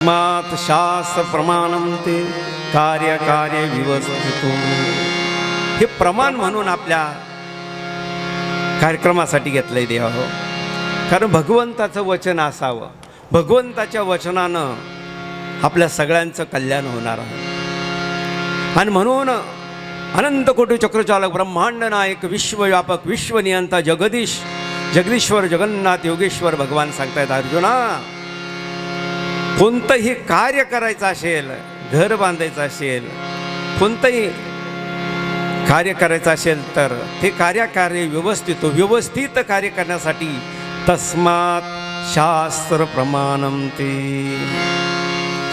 मात शास्त्र प्रमाणम ते कार्य कार्य विवस्थितो. हे प्रमाण म्हणून आपल्या कार्यक्रमासाठी घेतलंय देवा हो. कारण भगवंताचं वचन असावं, भगवंताच्या वचनानं आपल्या सगळ्यांचं कल्याण होणार आहे. आणि म्हणून अनंत कोटी चक्रचालक ब्रह्मांड नायक विश्वव्यापक विश्वनियंता जगदीश जगदीश्वर जगन्नाथ योगेश्वर भगवान सांगतायत, अर्जुना कोणतंही कार्य करायचं असेल, घर बांधायचं असेल, कोणतंही कार्य करायचं असेल तर ते कार्य व्यवस्थित कार्य करण्यासाठी तस्मात् शास्त्र प्रमाणम ते,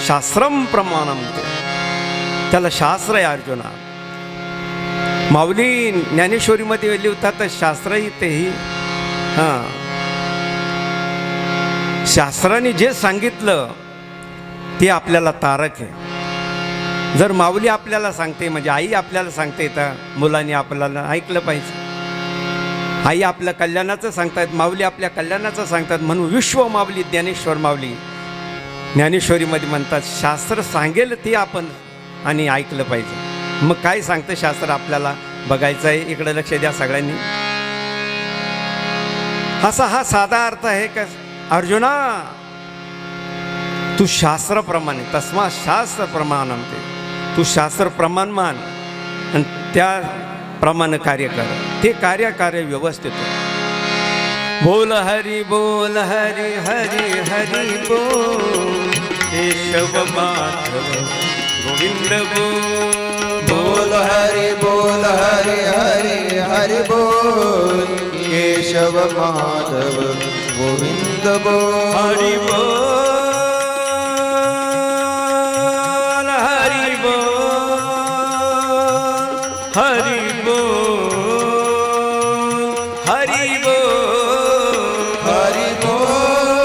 शास्त्रम प्रमाणम ते, त्याला शास्त्र आहे अर्जुना. माऊली ज्ञानेश्वरीमध्ये लिहितात शास्त्रही तेही शास्त्राने जे सांगितलं ते आपल्याला तारक आहे. जर माऊली आपल्याला सांगते म्हणजे आई आपल्याला सांगते तर मुलांनी आपल्याला ऐकलं पाहिजे. आई आपल्या कल्याणाचं सांगतायत, माऊली आपल्या कल्याणाचं सांगतात. म्हणून विश्व माऊली ज्ञानेश्वर माऊली ज्ञानेश्वरीमध्ये म्हणतात शास्त्र सांगेल ते आपण आणि ऐकलं पाहिजे. मग काय सांगतं शास्त्र आपल्याला बघायचं आहे. इकडे लक्ष द्या सगळ्यांनी. असा हा साधा अर्थ आहे का अर्जुना, तू शास्त्रप्रमाणे तस्मा शास्त्र प्रमाणम ते, तू शास्त्र प्रमाण मान आणि त्याप्रमाणे कार्य कर. ते कार्य व्यवस्थित हो. बोल हरी बोल हरी हरी हरी बोल, केशव माधव गोविंद बोल. बोल हरी बोल हरी हरी हरी बोल, केशव माधव गोविंद बोल. हरि बोल हरि बोल हरि बोल हरि बोल हरि बोल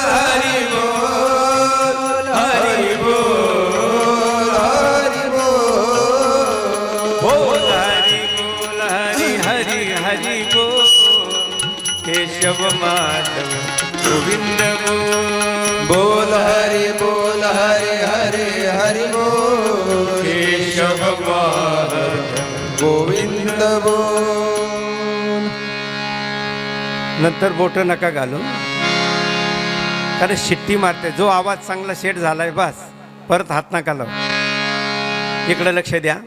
हरि बोल हरि बोल हरि बोल. बोल हरि बोल हरि हरि हरि बोल, केशव माधव गोविंद बोल. बोल हरि बोल हरि हरि हरि बोल, केशव माधव गोविंद बोल. नंतर बोट नका घालू, कारण शिट्टी मारते. जो आवाज चांगला सेट झालाय बस, परत हात नका लावू. इकडे लक्ष द्या.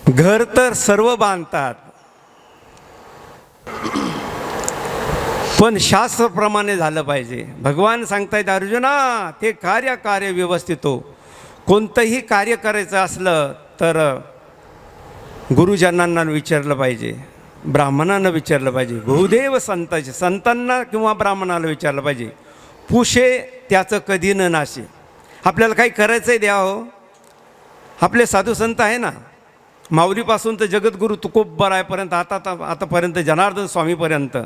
घर तर सर्व बांधतात, पण शास्त्रप्रमाणे झालं पाहिजे. भगवान सांगतायत अर्जुना ते कार्य व्यवस्थित हो. कोणतंही कार्य करायचं असलं तर गुरुजनांना विचारलं पाहिजे, ब्राह्मणांना विचारलं पाहिजे, बहुदेव संतांना किंवा ब्राह्मणाला विचारलं पाहिजे. पुषे त्याचं कधी न नाशे. आपल्याला काही करायचं आहे द्या हो. आपले साधू संत आहे ना, माऊलीपासून तर जगद्गुरू तुकोबरायपर्यंत आतापर्यंत जनार्दन स्वामीपर्यंत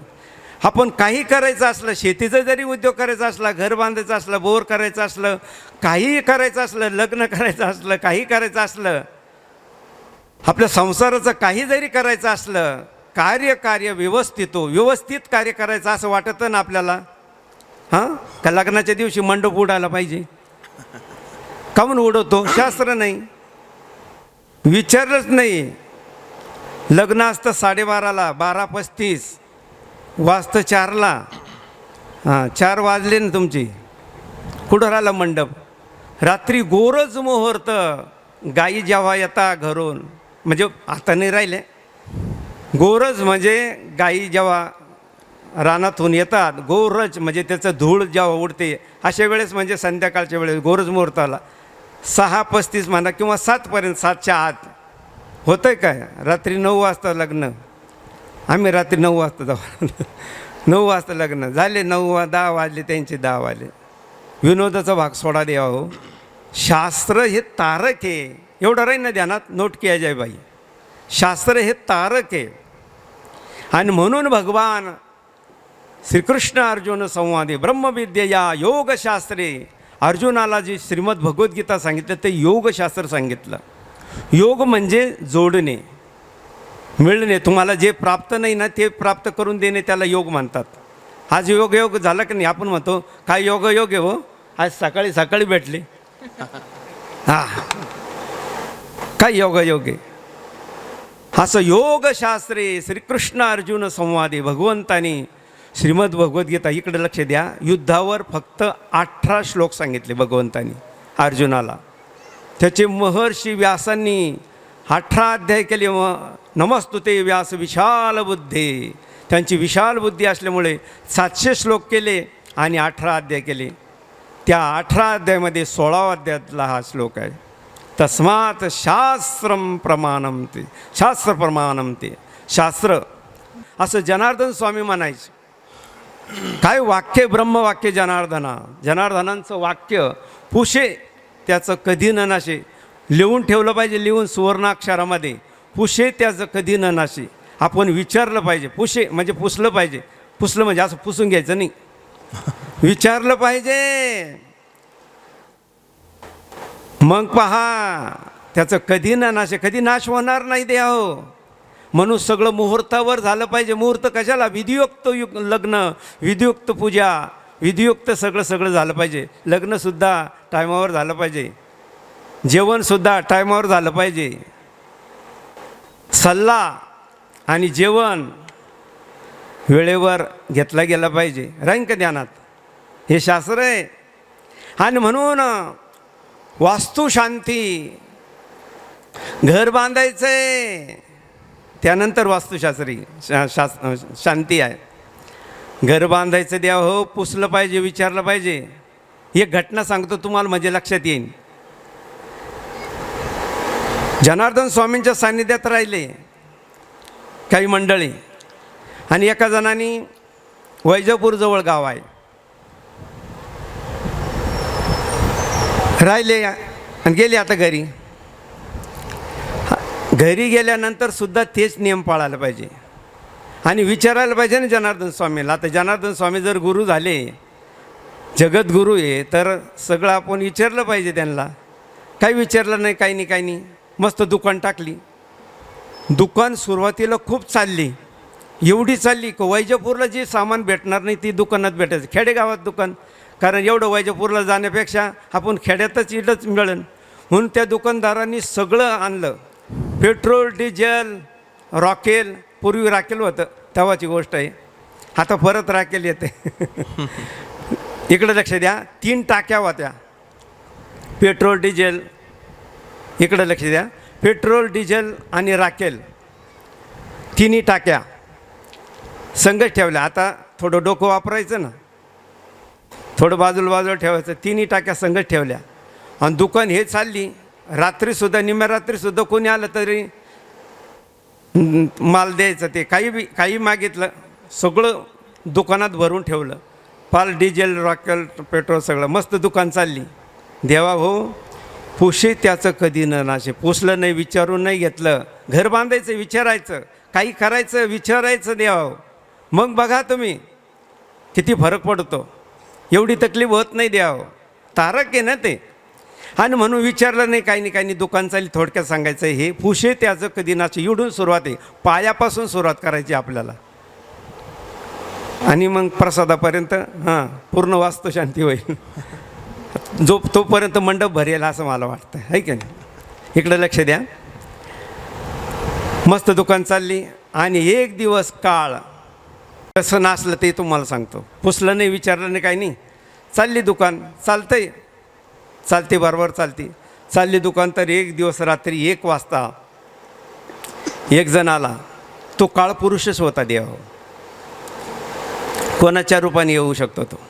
आपण काही करायचं असलं, शेतीचा जरी उद्योग करायचा असला, घर बांधायचं असलं, बोर करायचं असलं, काहीही करायचं असलं, लग्न करायचं असलं, काही करायचं असलं, आपल्या संसाराचं काही जरी करायचं असलं, कार्य व्यवस्थित हो. व्यवस्थित कार्य करायचं असं वाटतं ना आपल्याला. का लग्नाच्या दिवशी मंडप उडायला पाहिजे? काहून उडवतो? शास्त्र नाही, विचारलंच नाही. लग्न असतं 12:30ला, 12:35 वाजतं 4ला. 4 वाजले ना तुमची, कुठं राहिला मंडप? रात्री गोरज मुहूर्त, गाई जेव्हा येता घरून, म्हणजे आता नाही राहिले, गोरज म्हणजे गाई जेव्हा रानातून येतात, गोरज म्हणजे त्याचं धूळ जेव्हा उडते, अशा वेळेस म्हणजे संध्याकाळच्या वेळेस गोरज मुहूर्ताला 6:35 म्हणा किंवा 7पर्यंत, 7च्या आत होतं काय. रात्री 9 वाजता लग्न. आम्ही रात्री 9 वाजता जाऊ. 9 वाजता लग्न झाले, 9-10 वाजले, त्यांचे 10 वाजले. विनोदाचा भाग सोडा द्यावा हो. शास्त्र हे तारक आहे. एवढं राहील ना ध्यानात, नोट किया जाय बाई. शास्त्र हे तारक आहे. आणि म्हणून भगवान श्रीकृष्ण अर्जुन संवादे ब्रह्मविद्यया योगशास्त्रे, अर्जुनाला जी श्रीमद भगवद्गीता सांगितलं ते योगशास्त्र सांगितलं. योग म्हणजे जोडणे, मिळणे. तुम्हाला जे प्राप्त नाही ना ते प्राप्त करून देणे, त्याला योग म्हणतात. आज योग झाला की नाही. आपण म्हणतो काय योग आहे हो, आज सकाळी सकाळी भेटले. हा, काय योग आहे. असं योगशास्त्रे श्रीकृष्ण अर्जुन संवादे भगवंतानी श्रीमद भगवद्गीता, इकडे लक्ष द्या, युद्धावर फक्त 18 श्लोक सांगितले भगवंतानी अर्जुनाला. त्याचे महर्षी व्यासांनी 18 अध्याय केले. नमस्तुते व्यास विशाल बुद्धे, त्यांची विशाल बुद्धी असल्यामुळे 700 श्लोक केले आणि 18 अध्याय केले. त्या 18 अध्यायामध्ये 16 अध्यायातला हा श्लोक आहे. तस्मात शास्त्रम प्रमाणम ते, शास्त्र प्रमाणम ते, शास्त्र. असं जनार्दन स्वामी म्हणायचे. काय वाक्य, ब्रह्मवाक्य जनार्दनांचं वाक्य पुशे त्याचं कधी न नाशे. लिहून ठेवलं पाहिजे, लिहून सुवर्णाक्षरामध्ये. पुशे त्याचं कधी न नाशे. आपण विचारलं पाहिजे. पुशे म्हणजे पुसलं पाहिजे. पुसलं म्हणजे असं पुसून घ्यायचं नाही, विचारलं पाहिजे. मग पहा त्याचं कधी ना नाश, कधी नाश होणार नाही ते. हो, म्हणून सगळं मुहूर्तावर झालं पाहिजे. मुहूर्त कशाला? विधियुक्त लग्न, विधियुक्त पूजा, विधियुक्त सगळं झालं पाहिजे. लग्नसुद्धा टायमावर झालं पाहिजे, जेवणसुद्धा टायमावर झालं पाहिजे. सल्ला आणि जेवण वेळेवर घेतला गेला पाहिजे. राहीन का ध्यानात? हे शास्त्र आहे. आणि म्हणून वास्तुशांती, घर बांधायचं आहे त्यानंतर वास्तुशास्त्री शांती आहे. घर बांधायचं द्या हो, पुसलं पाहिजे, विचारलं पाहिजे. एक घटना सांगतो तुम्हाला, म्हणजे लक्षात येईल. जनार्दन स्वामींच्या सान्निध्यात राहिले काही मंडळी, आणि एका जणांनी वैजापूरजवळ गाव आहे, राहिले आणि गेले आता घरी. घरी गेल्यानंतर सुद्धा तेच नियम पाळायला पाहिजे आणि विचारायला पाहिजे ना जनार्दन स्वामीला. आता जनार्दन स्वामी जर गुरु झाले, जगद्गुरू आहे, तर सगळं आपण विचारलं पाहिजे त्यांना. काही विचारलं नाही, काही नाही. मस्त दुकान टाकली. दुकान सुरुवातीला खूप चालली, एवढी चालली की वैजापूरला जे सामान भेटणार नाही ती दुकानात भेटायचं. खेडेगावात दुकान, कारण एवढं वैजापूरला जाण्यापेक्षा आपण खेड्यातच इडच मिळेल म्हणून त्या दुकानदारांनी सगळं आणलं. पेट्रोल, डिझेल, रॉकेल. पूर्वी राकेल होतं, तेव्हाची गोष्ट आहे. आता परत राकेल येते. इकडं लक्ष द्या, 3 टाक्या होत्या. पेट्रोल, डिझेल, इकडं लक्ष द्या, पेट्रोल, डिझेल आणि राकेल, 3 टाक्या संगत ठेवल्या. आता थोडं डोकं वापरायचं ना, थोडं बाजूला ठेवायचं. 3 टाक्या संगत ठेवल्या आणि दुकान हे चालली. रात्रीसुद्धा, निम्या रात्रीसुद्धा कोणी आलं तरी माल द्यायचं. ते काही मागितलं, सगळं दुकानात भरून ठेवलं. फार डिझेल, रॉकेल, पेट्रोल सगळं. मस्त दुकान चालली. देवा हो, पुशे त्याचं कधी न नाशे. पुसलं नाही, विचारून नाही घेतलं. घर बांधायचं विचारायचं, काही करायचं विचारायचं देवा. मग बघा तुम्ही किती फरक पडतो. एवढी तकलीफ होत नाही देवा. तारक आहे ना ते. आणि म्हणून विचारलं नाही, काही नाही. दुकान चालली. थोडक्यात सांगायचं, हे पुशे त्याचं कधी नाशे. एवढून सुरुवात आहे, पायापासून सुरुवात करायची आपल्याला. आणि मग प्रसादापर्यंत पूर्ण वास्तुशांती होईल. तोपर्यंत मंडप भरेल असं मला वाटतं, आहे की नाही? इकडं लक्ष द्या. मस्त दुकान चालली आणि एक दिवस काळ कसं नाचलं ते तुम्हाला सांगतो. पुसलं नाही, विचारलं नाही, काही नाही. चालली दुकान, चालते बरोबर चालली दुकान. तर एक दिवस रात्री 1 वाजता एक जण आला. तो काळ पुरुषच होता देवा. कोणाच्या रूपाने येऊ शकतो तो.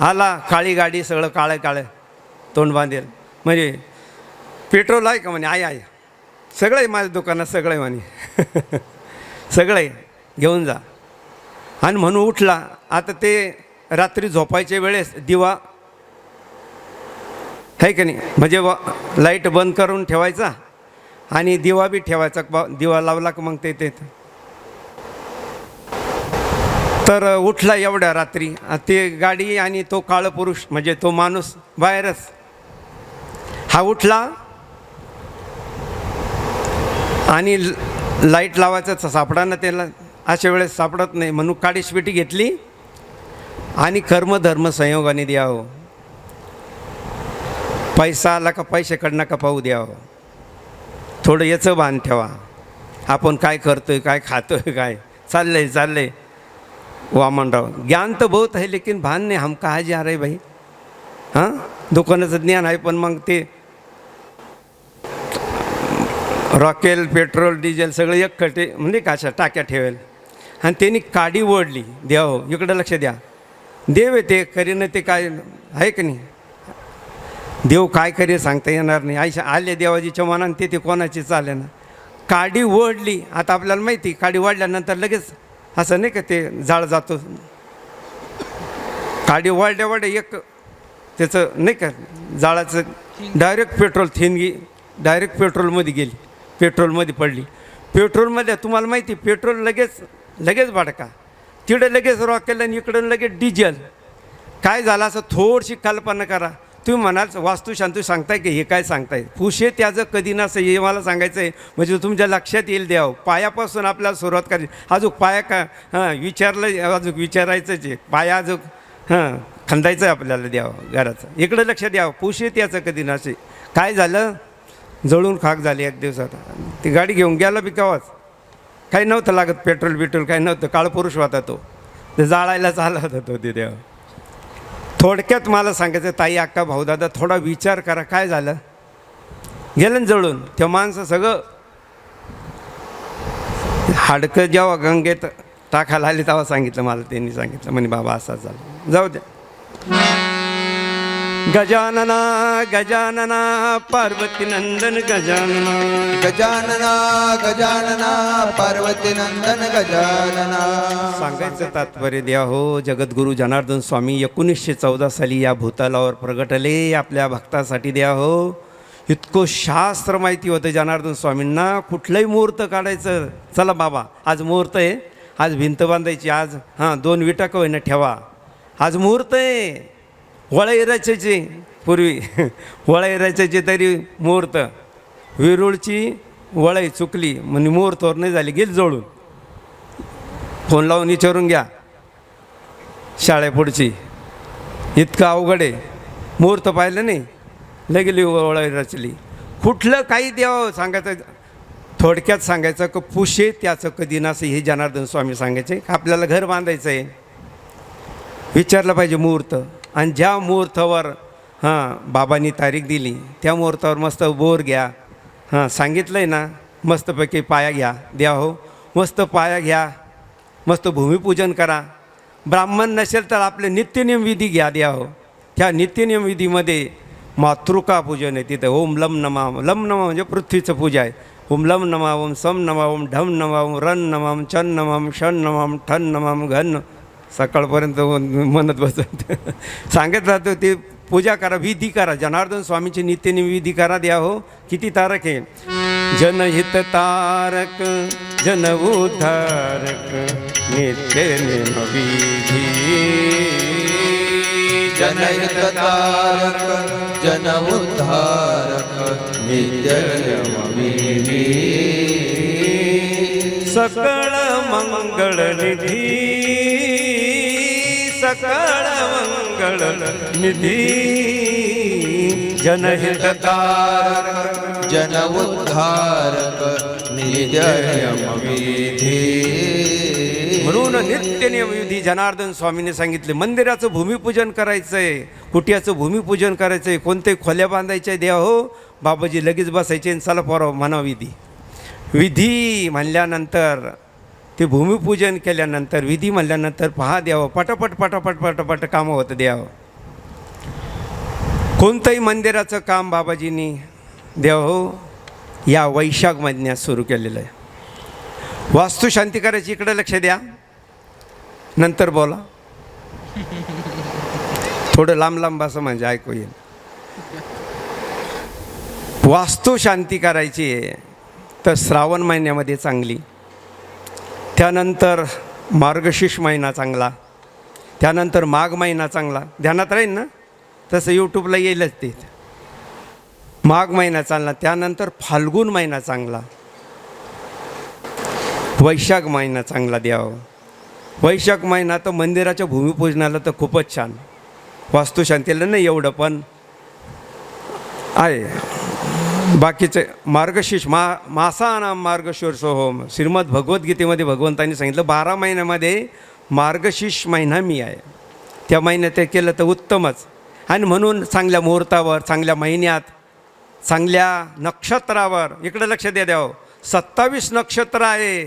आला, काळी गाडी, सगळं काळं तोंड बांधेल. म्हणजे पेट्रोल आहे का म्हणे? आहे. सगळं आहे माझ्या दुकानात, सगळं आहे म्हणे. सगळं आहे, घेऊन जा. आणि म्हणून उठला. आता ते रात्री झोपायच्या वेळेस दिवा आहे का नाही, म्हणजे लाईट बंद करून ठेवायचा आणि दिवा बी ठेवायचा. दिवा लावला का मग ते तर उठला एवढ्या रात्री. ते गाडी आणि तो काळ पुरुष म्हणजे तो माणूस बाहेरच. हा उठला आणि लाईट लावायचं सापडा ना त्याला. अशा वेळेस सापडत नाही म्हणून काडीशपेटी घेतली आणि कर्मधर्म संयोगाने द्यावं. पैसा आला का पैशाकडनं का पाहू द्यावं. थोडं याचं भान ठेवा. आपण काय करतोय, काय खातोय, काय चाललंय. वामनराव, ज्ञान तर बहुत है लेकिन भान नाही. हम कहाँ जा रहे भाई. हां, दुकानाचं ज्ञान आहे पण मग ते रॉकेल, पेट्रोल, डिझेल सगळं एक कटे म्हणजे काशा टाक्या ठेवेल आणि त्यांनी काडी ओढली. द्या हो, इकडं लक्ष द्या. देव आहे ते, करीनं ते काय आहे का नाही. देव काय करे सांगता येणार नाही. आयशा आले देवाजीच्या मनाने ते कोणाची चाले ना. काडी ओढली. आता आपल्याला माहिती, काडी ओढल्यानंतर लगेच असं नाही का ते जाळ जातो. काडी वाढल्या एक त्याचं नाही का जाळाचं डायरेक्ट पेट्रोल थिनगी डायरेक्ट पेट्रोलमध्ये गेली, पेट्रोलमध्ये पडली. पेट्रोलमध्ये तुम्हाला माहिती पेट्रोल लगेच भडका. तिकडं लगेच रॉकेल आणि इकडं लगेच डिझेल. काय झालं असं थोडीशी कल्पना करा. तुम्ही म्हणाल वास्तुशांती सांगताय की हे काय सांगताय. पुशे त्याचं कधी नसं हे मला सांगायचं आहे. म्हणजे तुमच्या लक्षात येईल. द्यावं पायापासून आपल्याला सुरुवात करायची. अजून पाया का विचारलं, अजून विचारायचंच आहे. पाया अजून खंदायचं आहे आपल्याला द्यावं घराचं. इकडं लक्ष द्यावं. पुशे त्याचं कधी नसे. काय झालं, जळून खाक झाली एक दिवसात. ती गाडी घेऊन गेला बी केव्हाच. काही नव्हतं लागत, पेट्रोल काही नव्हतं. काळपुरुष होता तो. ते जाळायला चालला होता तो ते देव. थोडक्यात मला सांगायचं ताई, अक्का, भाऊ, दादा, थोडा विचार करा. काय झालं, गेलं ना जळून. त्या माणसं सगळं हाडकं जेव्हा गंगेत टाकायला आली तेव्हा सांगितलं मला. त्यांनी सांगितलं म्हणे बाबा असा झालं. जाऊ द्या. गजानना गजानना पार्वती नंदन गजानना. गजानना गजानना पार्वती नंदन गजानना. सांगायचं तात्पर्य द्या हो. जगद्गुरू जनार्दन स्वामी 1914 साली या भूतलावर प्रगटले आपल्या भक्तासाठी. द्या हो. इतकं शास्त्र माहिती होतं जनार्दन स्वामींना. कुठलंही मुहूर्त काढायचं. चला बाबा आज मुहूर्त आहे, आज भिंत बांधायची, आज 2 विटा का होईना ठेवा, आज मुहूर्त आहे. वळई रचायची पूर्वी वळई रचायची तरी मुहूर्त. विरुळची वळई चुकली म्हणजे मुहूर्तवर नाही झाली, गेली जळून. फोन लावून विचारून घ्या शाळेपुढची. इतकं अवघड आहे. मुहूर्त पाहिलं नाही, लगेली वळई रचली. कुठलं काही द्यावं सांगायचं. थोडक्यात सांगायचं की पुशे त्याचं कधी नसं. हे जनार्दन स्वामी सांगायचे. आपल्याला घर बांधायचं आहे, विचारलं पाहिजे मुहूर्त. आणि ज्या मुहूर्तावर बाबांनी तारीख दिली त्या मुहूर्तावर मस्त बोर घ्या. सांगितलं आहे ना, मस्तपैकी पाया घ्या. द्या हो, मस्त पाया घ्या, मस्त भूमिपूजन करा. ब्राह्मण नसेल तर आपले नित्यनियम विधी घ्या. द्या हो. त्या नित्यनियम विधीमध्ये मातृका पूजन आहे. तिथं ओम लम नमा. लम नमा म्हणजे पृथ्वीचं पूजा आहे. ओम लम नमा, ओम सम नमा, ओम ढम नमा, ओम रन नमाम, चं नमाम, षण नमाम, ठन नमाम, घन. सकाळपर्यंत म्हणत बसत सांगत राहतो. ते पूजा करा, विधी करा. जनार्दन स्वामीचे नित्यनियम विधी करा. द्या हो. किती तारक आहे. जनहित तारक जन उद्धारक नित्य नियम विधी. जनहित तारक जन उद्धारक नित्य नियम विधी. सकळ मंगळ निधी, सकळ मंगळ निधी. जनहित तारक जन उद्धारक नित्य नियम विधी. म्हणून नित्य नियम विधी जनार्दन स्वामीने सांगितले. मंदिराचं भूमिपूजन करायचं आहे, कुट्याचं भूमिपूजन करायचं आहे, कोणते खोल्या बांधायच्या द्या हो. बाबाजी लगेच बसायचे आणि चला पोराव म्हणा विधी. विधी म्हणल्यानंतर ते भूमिपूजन केल्यानंतर विधी म्हणल्यानंतर पहा द्यावं. पटापट पटापट पटापट कामं होतं द्यावं. कोणतंही मंदिराचं काम बाबाजींनी द्यावं हो या वैशाख महिन्यात सुरू केलेलं आहे. वास्तुशांती करायची. इकडे लक्ष द्या, नंतर बोला. थोडं लांब लांब असं म्हणजे ऐकू येईल. वास्तुशांती करायची आहे तर श्रावण महिन्यामध्ये चांगली, त्यानंतर मार्गशीर्ष महिना चांगला, त्यानंतर माघ महिना चांगला. ध्यानात राहील ना, तसं यूट्यूबला येईलच ते. माघ महिना चांगला, त्यानंतर फाल्गुन महिना चांगला, वैशाख महिना चांगला द्यावं. वैशाख महिना तर मंदिराच्या भूमिपूजनाला तर खूपच छान. वास्तुशांतीला नाही एवढं पण आहे. बाकीचे मार्गशीर्ष मासानाम मार्गशीर्ष होम श्रीमद भगवद्गीतेमध्ये भगवंतांनी सांगितलं 12 महिन्यामध्ये मार्गशीर्ष महिना मी आहे. त्या महिन्यात ते केलं तर उत्तमच. आणि म्हणून चांगल्या मुहूर्तावर, चांगल्या महिन्यात, चांगल्या नक्षत्रावर इकडे लक्ष द्यावं. 27 नक्षत्र आहे.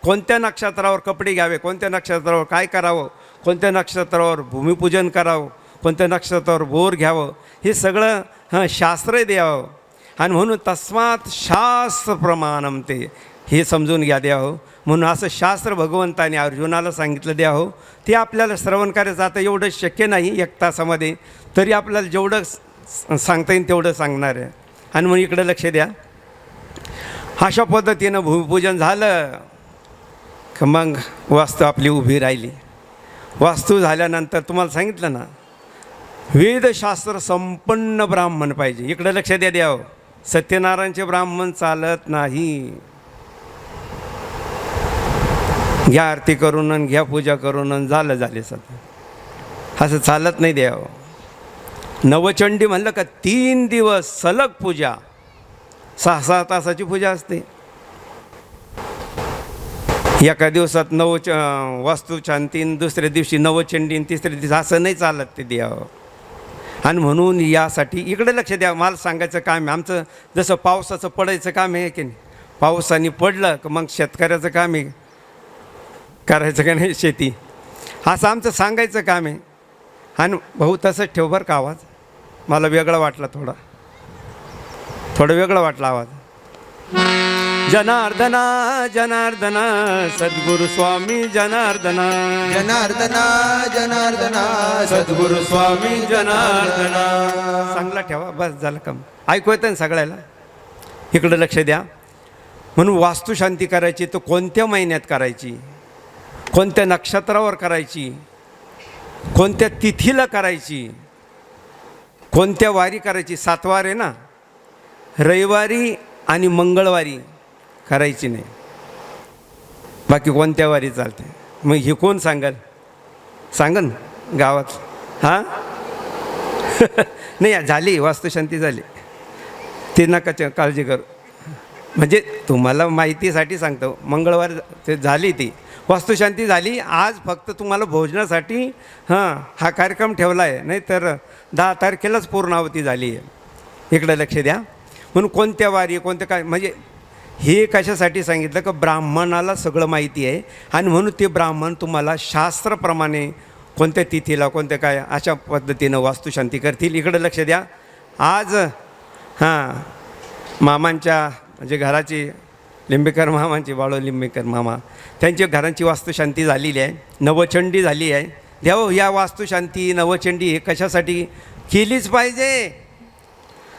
कोणत्या नक्षत्रावर कपडे घ्यावे, कोणत्या नक्षत्रावर काय करावं, कोणत्या नक्षत्रावर भूमिपूजन करावं, कोणत्या नक्षत्रावर बोर घ्यावं, हे सगळं शास्त्र द्यावं. आणि म्हणून तस्मात शास्त्र प्रमाणम ते हे समजून घ्या द्यावं. म्हणून असं शास्त्र भगवंताने अर्जुनाला सांगितलं द्यावं. ते आपल्याला श्रवण करायचं आता एवढं शक्य नाही 1 तासामध्ये, तरी आपल्याला जेवढं सांगता येईल तेवढं सांगणार आहे. आणि म्हणून इकडं लक्ष द्या. अशा पद्धतीनं भूमिपूजन झालं की मग वास्तू आपली उभी राहिली. वास्तू झाल्यानंतर तुम्हाला सांगितलं ना, वेदशास्त्र संपन्न ब्राह्मण पाहिजे. इकडं लक्ष द्यावं. सत्यनारायणचे ब्राह्मण चालत नाही. घ्या आरती करून आणि घ्या पूजा करून आणि झाले सध्या असं चालत नाही द्यावं. नवचंडी म्हणलं का 3 दिवस सलग पूजा, 6-6 तासाची पूजा असते. एका दिवसात वास्तुशांती, दुसऱ्या दिवशी नवचंडी, तिसऱ्या दिवशी असं नाही चालत ते द्यावं. आणि म्हणून यासाठी इकडे लक्ष द्या. मला सांगायचं काम आहे आमचं. जसं पावसाचं पडायचं काम आहे की नाही, पावसाने पडलं की मग शेतकऱ्याचं काम आहे करायचं का नाही शेती, असं आमचं सांगायचं काम आहे. आणि भाऊ तसंच ठेव बरं का आवाज. मला वेगळा वाटला, थोडं वेगळं वाटलं आवाज. जनार्दना जनार्दना सद्गुरु स्वामी जनार्दना, जनार्दना जनार्दना सद्गुरु स्वामी जनार्दना. चांगला ठेवा, बस झालं कम. ऐकू येतं ना सगळ्याला. इकडं लक्ष द्या. म्हणून वास्तुशांती करायची तर कोणत्या महिन्यात करायची, कोणत्या नक्षत्रावर करायची, कोणत्या तिथीला करायची, कोणत्या वारी करायची. 7 वार आहे ना, रविवारी आणि मंगळवारी करायची नाही. बाकी कोणत्या वारी चालते. मग हे कोण सांगन गावात? हां नाही झाली वास्तुशांती झाली, ते नका काळजी करू. म्हणजे तुम्हाला माहितीसाठी सांगतो. मंगळवार ते झाली, ती वास्तुशांती झाली. आज फक्त तुम्हाला भोजनासाठी हा कार्यक्रम ठेवला आहे, नाही तर 10 तारखेलाच पूर्णावती झाली आहे. इकडं लक्ष द्या. म्हणून कोणत्या वारी, कोणत्या काय, म्हणजे हे कशासाठी सांगितलं की ब्राह्मणाला सगळं माहिती आहे. आणि म्हणून ते ब्राह्मण तुम्हाला शास्त्राप्रमाणे कोणत्या तिथीला, कोणत्या काय अशा पद्धतीनं वास्तुशांती करतील. इकडं लक्ष द्या. आज मामांच्या म्हणजे घराची, लिंबेकर मामांची, बाळू लिंबेकर मामा, त्यांच्या घरांची वास्तुशांती झालेली आहे. नवचंडी झाली आहे. द्यावं या वास्तुशांती, नवचंडी हे कशासाठी केलीच पाहिजे.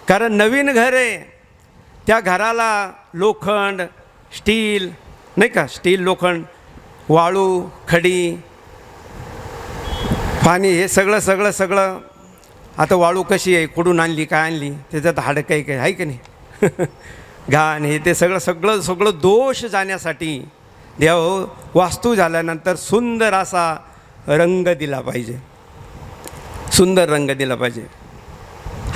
कारण नवीन घर आहे, त्या घराला लोखंड, स्टील, नाही का, स्टील, लोखंड, वाळू, खडी, पाणी, हे सगळं. आता वाळू कशी आहे, कुठून आणली, काय आणली, त्याच्यात हाडं काही आहे की नाही, घाण हे ते सगळं दोष जाण्यासाठी देव वास्तू झाल्यानंतर सुंदर असा रंग दिला पाहिजे, सुंदर रंग दिला पाहिजे.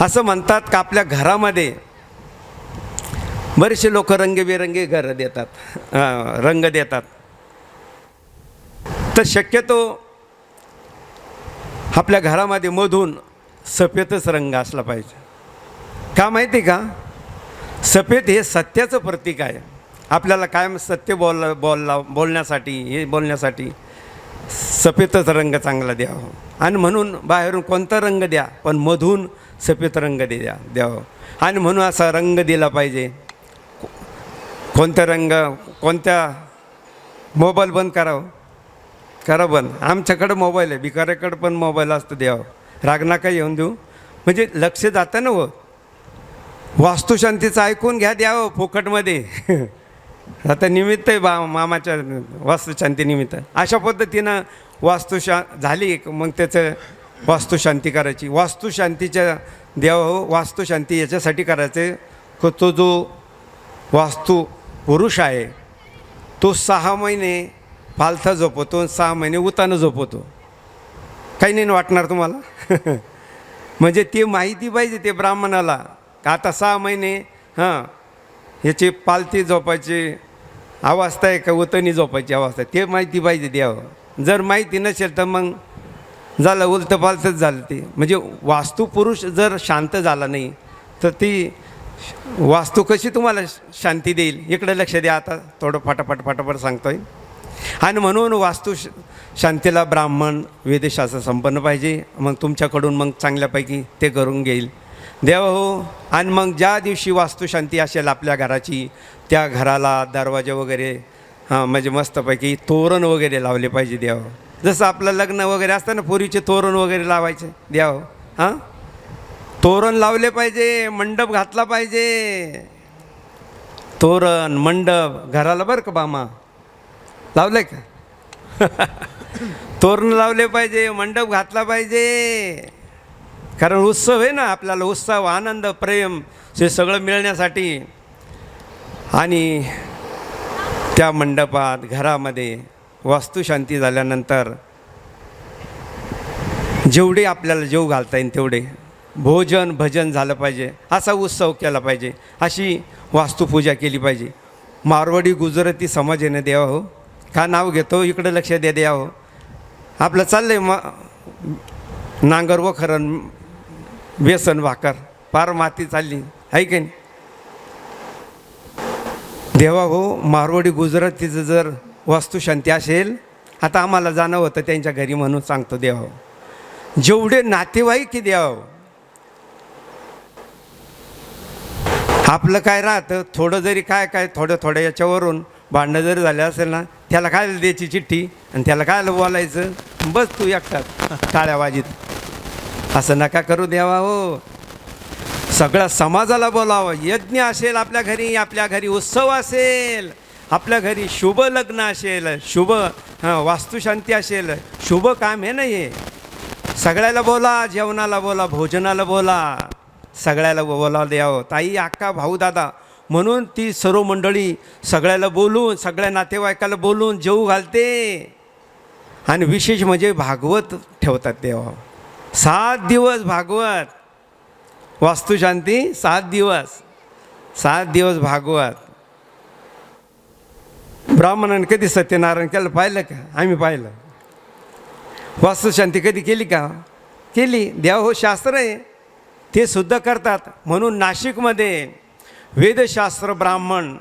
असं म्हणतात का आपल्या घरामध्ये बरेचसे लोक रंगीबेरंगी घरं देतात, रंग देतात. तर शक्यतो आपल्या घरामध्ये मधून सफेदच रंग असला पाहिजे. का माहिती का, सफेद हे सत्याचं प्रतीक आहे. आपल्याला कायम सत्य बोलण्यासाठी सफेदच रंग चांगला द्यावा. आणि म्हणून बाहेरून कोणता रंग द्या, पण मधून सफेद रंग द्यावं. आणि म्हणून असा रंग दिला पाहिजे. कोणता रंग, कोणत्या, मोबाईल बंद करा बंद. आमच्याकडं मोबाईल आहे, भिकाऱ्याकडं पण मोबाईल असतो, द्यावं. राग नका येऊन देऊ, म्हणजे लक्ष जातं ना. हो, वास्तुशांतीचं ऐकून घ्या, द्यावं फुकटमध्ये. आता निमित्त आहे मामाच्या वास्तुशांतीनिमित्त. अशा पद्धतीनं झाली, मग त्याचं वास्तुशांती करायची. वास्तुशांतीच्या द्यावं. वास्तुशांती याच्यासाठी करायचे की तो जो वास्तू पुरुष आहे तो 6 महिने पालथा झोपवतो, 6 महिने उतानं झोपवतो. काही नाही वाटणार तुम्हाला? म्हणजे ती माहिती पाहिजे ते ब्राह्मणाला का आता 6 महिने ह्याची पालथी झोपायची अवस्था आहे का उतनी झोपायची अवस्था आहे ते माहिती पाहिजे द्यावं. जर माहिती नसेल तर मग झालं उलतं पालथंच झालं ते. म्हणजे वास्तुपुरुष जर शांत झाला नाही तर ती वास्तू कशी तुम्हाला शांती देईल? इकडे लक्ष द्या आता, थोडं फटाफट सांगतो आहे. आणि म्हणून वास्तू शांतीला ब्राह्मण वेदशास्त्र संपन्न पाहिजे. मग तुमच्याकडून मग चांगल्यापैकी ते करून घेईल देव हो. आणि मग ज्या दिवशी वास्तुशांती असेल आपल्या घराची त्या घराला दरवाजे वगैरे म्हणजे मस्तपैकी तोरण वगैरे लावले पाहिजे देव. जसं आपलं लग्न वगैरे असतं ना, पूर्वीचे तोरण वगैरे लावायचे देव. तोरण लावले पाहिजे, मंडप घातला पाहिजे. तोरण मंडप घराला बरं का बामा लावलं आहे का? तोरण लावले पाहिजे, मंडप घातला पाहिजे. कारण उत्सव आहे ना आपल्याला, उत्सव आनंद प्रेम हे सगळं मिळण्यासाठी. आणि त्या मंडपात घरामध्ये वास्तुशांती झाल्यानंतर जेवढे आपल्याला जेव घालता येईल तेवढे भोजन भजन झालं पाहिजे. असा उत्सव केला पाहिजे, अशी वास्तुपूजा केली पाहिजे. मारवाडी गुजराती समाजाने द्यावं हो. का नाव घेतो इकडं लक्ष द्या हो. आपलं चाललं आहे नांगर वखरण बेसन भाकर पार माती चालली आहे की नाही देवा हो. मारवाडी गुजरातीचं जर वास्तुशांती असेल, आता आम्हाला जाणं होतं त्यांच्या घरी म्हणून सांगतो देवा. जेवढे नातेवाईक की द्यावं आपलं काय राहतं थोडं जरी काय थोडं याच्यावरून भांडणं जरी झालं असेल ना, त्याला काय द्यायची चिठ्ठी आणि त्याला काय बोलायचं, बस तू एकटाच टाळ्या वाजीत. असं नका करू देवा हो. सगळ्या समाजाला बोलावं. यज्ञ असेल आपल्या घरी उत्सव असेल, आपल्या घरी शुभ लग्न असेल, शुभ वास्तुशांती असेल, शुभ काम आहे ना हे. सगळ्याला बोला, जेवणाला बोला, भोजनाला बोला, सगळ्याला बोला द्यावं. ताई अक्का भाऊ दादा म्हणून ती सर्व मंडळी सगळ्याला बोलून सगळ्या नातेवाईकाला बोलून जेवू घालते. आणि विशेष म्हणजे भागवत ठेवतात देवा. 7 दिवस भागवत वास्तुशांती, 7 दिवस भागवत. ब्राह्मणाने कधी सत्यनारायण केलं पाहिलं का? आम्ही पाहिलं. वास्तुशांती कधी केली का? केली. देव हो शास्त्र आहे ते सुद्धा करतात. म्हणून नाशिकमध्ये वेदशास्त्र ब्राह्मण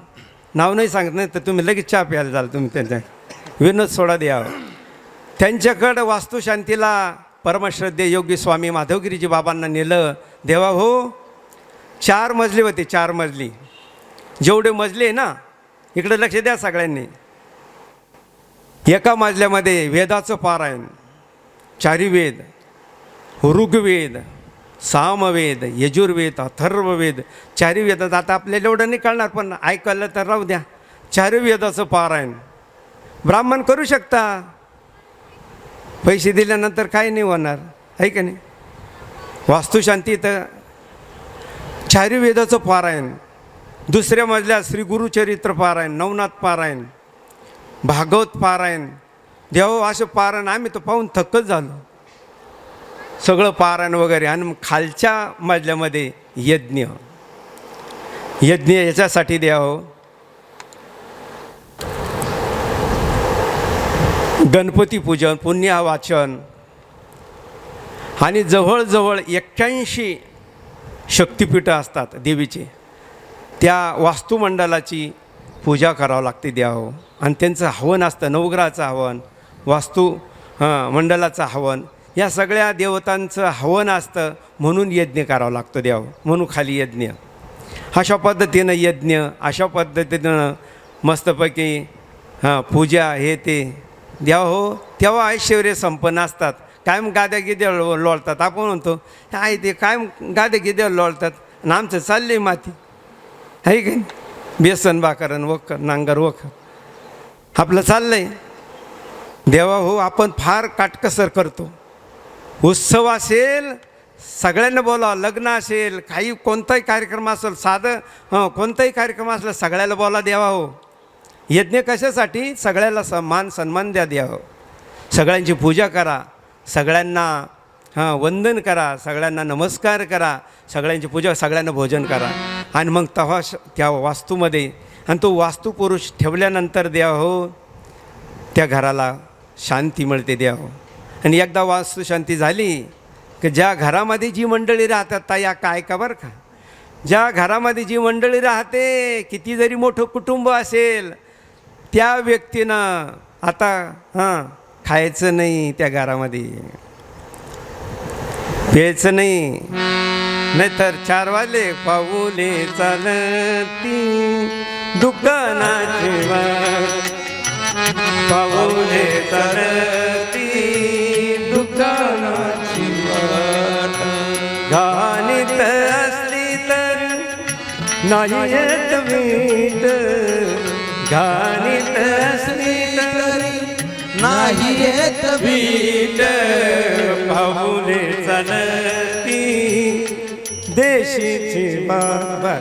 नाव नाही सांगत नाही तर तुम्ही लगेच चहा प्यायला जाल. तुम्ही त्यांच्या विनोद सोडा द्यावं. त्यांच्याकडं वास्तुशांतीला परमश्रद्धेय योगी स्वामी माधवगिरीजी बाबांना नेलं. देवा हो 4 मजली होते, 4 मजली. जेवढे मजले आहे ना, इकडे लक्ष द्या सगळ्यांनी. एका मजल्यामध्ये वेदाचं पारायण, 4 वेद, ऋग्वेद, सामवेद, यजुर्वेद, अथर्ववेद, 4 वेदात. आता आपल्याला एवढं नाही कळणार पण ऐकायला तर राहू द्या. 4 वेदाचं पारायण ब्राह्मण करू शकता. पैसे दिल्यानंतर काही नाही होणार आहे का नाही. वास्तुशांती तर 4 वेदाचं पारायण. दुसऱ्या मजल्यात श्री गुरुचरित्र पारायण, नवनाथ पारायण, भागवत पारायण. देव असं पारायण आम्ही तर पाहून थक्कच झालो, सगळं पारायण वगैरे. आणि मग खालच्या मजल्यामध्ये यज्ञ याच्यासाठी द्यावं. गणपती पूजन, पुण्यवाचन आणि जवळजवळ 81 शक्तिपीठं असतात देवीचे. त्या वास्तुमंडलाची पूजा करावं लागते द्यावं. आणि त्यांचं हवन असतं, नवग्रहाचं हवन, मंडलाचं हवन, या सगळ्या देवतांचं हवन असतं. म्हणून यज्ञ करावं लागतं द्यावं. म्हणून खाली यज्ञ. अशा पद्धतीनं यज्ञ, अशा पद्धतीनं मस्तपैकी पूजा हे ते द्यावं हो. तेव्हा ऐश्वर्य संपन्न असतात. कायम गाद्या गिद्या लोळतात. आपण म्हणतो आहे ते कायम गाद्या गिद्या लोळतात आणि आमचं चालले माती आहे का. बेसन भाकरन वखर नांगर वखर आपलं चाललं आहे. देवा हो आपण फार काटकसर करतो. उत्सव असेल सगळ्यांना बोला, लग्न असेल, काही कोणताही कार्यक्रम असेल, साधं कोणताही कार्यक्रम असला सगळ्याला बोला देवा हो. यज्ञ कशासाठी? सगळ्याला मान सन्मान द्यावं, सगळ्यांची पूजा करा, सगळ्यांना वंदन करा, सगळ्यांना नमस्कार करा, सगळ्यांची पूजा, सगळ्यांना भोजन करा. आणि मग तेव्हा त्या वास्तूमध्ये, आणि तो वास्तुपुरुष ठेवल्यानंतर द्यावं हो, त्या घराला शांती मिळते द्यावं. आणि एकदा वास्तुशांती झाली की ज्या घरामध्ये जी मंडळी राहतात, ताया काय का बरं का, ज्या घरामध्ये जी मंडळी राहते, किती जरी मोठं कुटुंब असेल, त्या व्यक्तीनं आता खायचं नाही त्या घरामध्ये, प्यायचं नाही, नाहीतर 4 वाजले पाऊले चालती दुकानाची वाट, पाऊले चालती दुकानाची वाट, घाणीत असली तर नाही येत मीठ, घाणीत असली तरी नाही येत बीट, पाऊले चालती देशीची बाबा.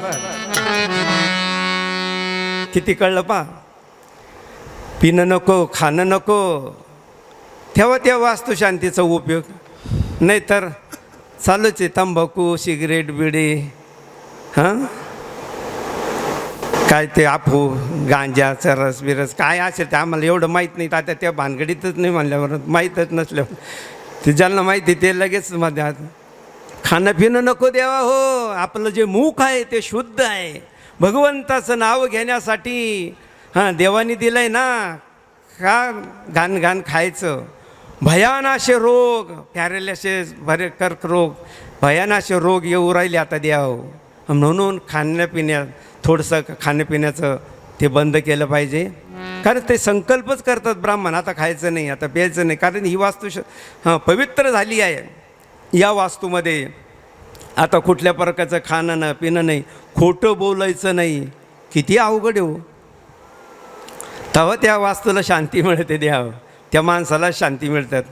किती कळलं पा? पिणं नको, खाणं नको, तेव्हा त्या वास्तुशांतीचा उपयोग. नाहीतर चालूच आहे तंबाखू, सिगरेट, बिडी, काय ते आपू, गांजा, चरस बिरस काय असेल ते आम्हाला एवढं माहीत नाही. आता त्या भानगडीतच नाही म्हणल्यावर, माहीतच नसल्यावर, ते ज्यांना माहिती ते लगेच मध्ये. खाणं पिणं नको द्यावा हो, आपलं जे मुख आहे ते शुद्ध आहे, भगवंताचं नाव घेण्यासाठी देवाने दिलं आहे ना. का घाण घाण खायचं? भयानाशे रोग, पॅरालिसिस, कर्करोग, भयानाशे रोग येऊ राहिले आता द्यावं. म्हणून खाण्यापिण्यात थोडंसं खाण्यापिण्याचं ते बंद केलं पाहिजे. कारण ते संकल्पच करतात ब्राह्मण, आता खायचं नाही, आता प्यायचं नाही. कारण ही वास्तू पवित्र झाली आहे. या वास्तूमध्ये आता कुठल्या प्रकारचं खाणं ना पिणं नाही, खोटं बोलायचं नाही. किती अवघड आहे हो. तेव्हा त्या वास्तूला शांती मिळते द्यावं, त्या माणसाला शांती मिळतात.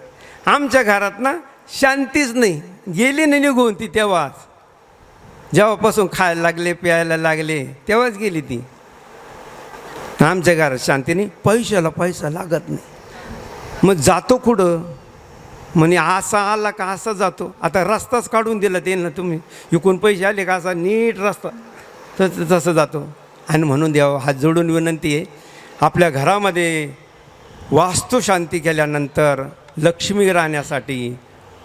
आमच्या घरात ना शांतीच नाही, गेली नाही निघून ती. तेव्हाच जेव्हापासून खायला लागले, प्यायला लागले, तेव्हाच गेली ती. आमच्या घरात शांती नाही. पैशाला पैसा लागत नाही. मग जातो कुठं? म्हणे असा आला का असा जातो. आता रस्ताच काढून दिला ते ना, तुम्ही इकून पैसे आले का असा नीट रस्ता तसं जातो. आणि म्हणून द्यावं, हात जोडून विनंती आहे, आपल्या घरामध्ये वास्तुशांती केल्यानंतर लक्ष्मी राहण्यासाठी,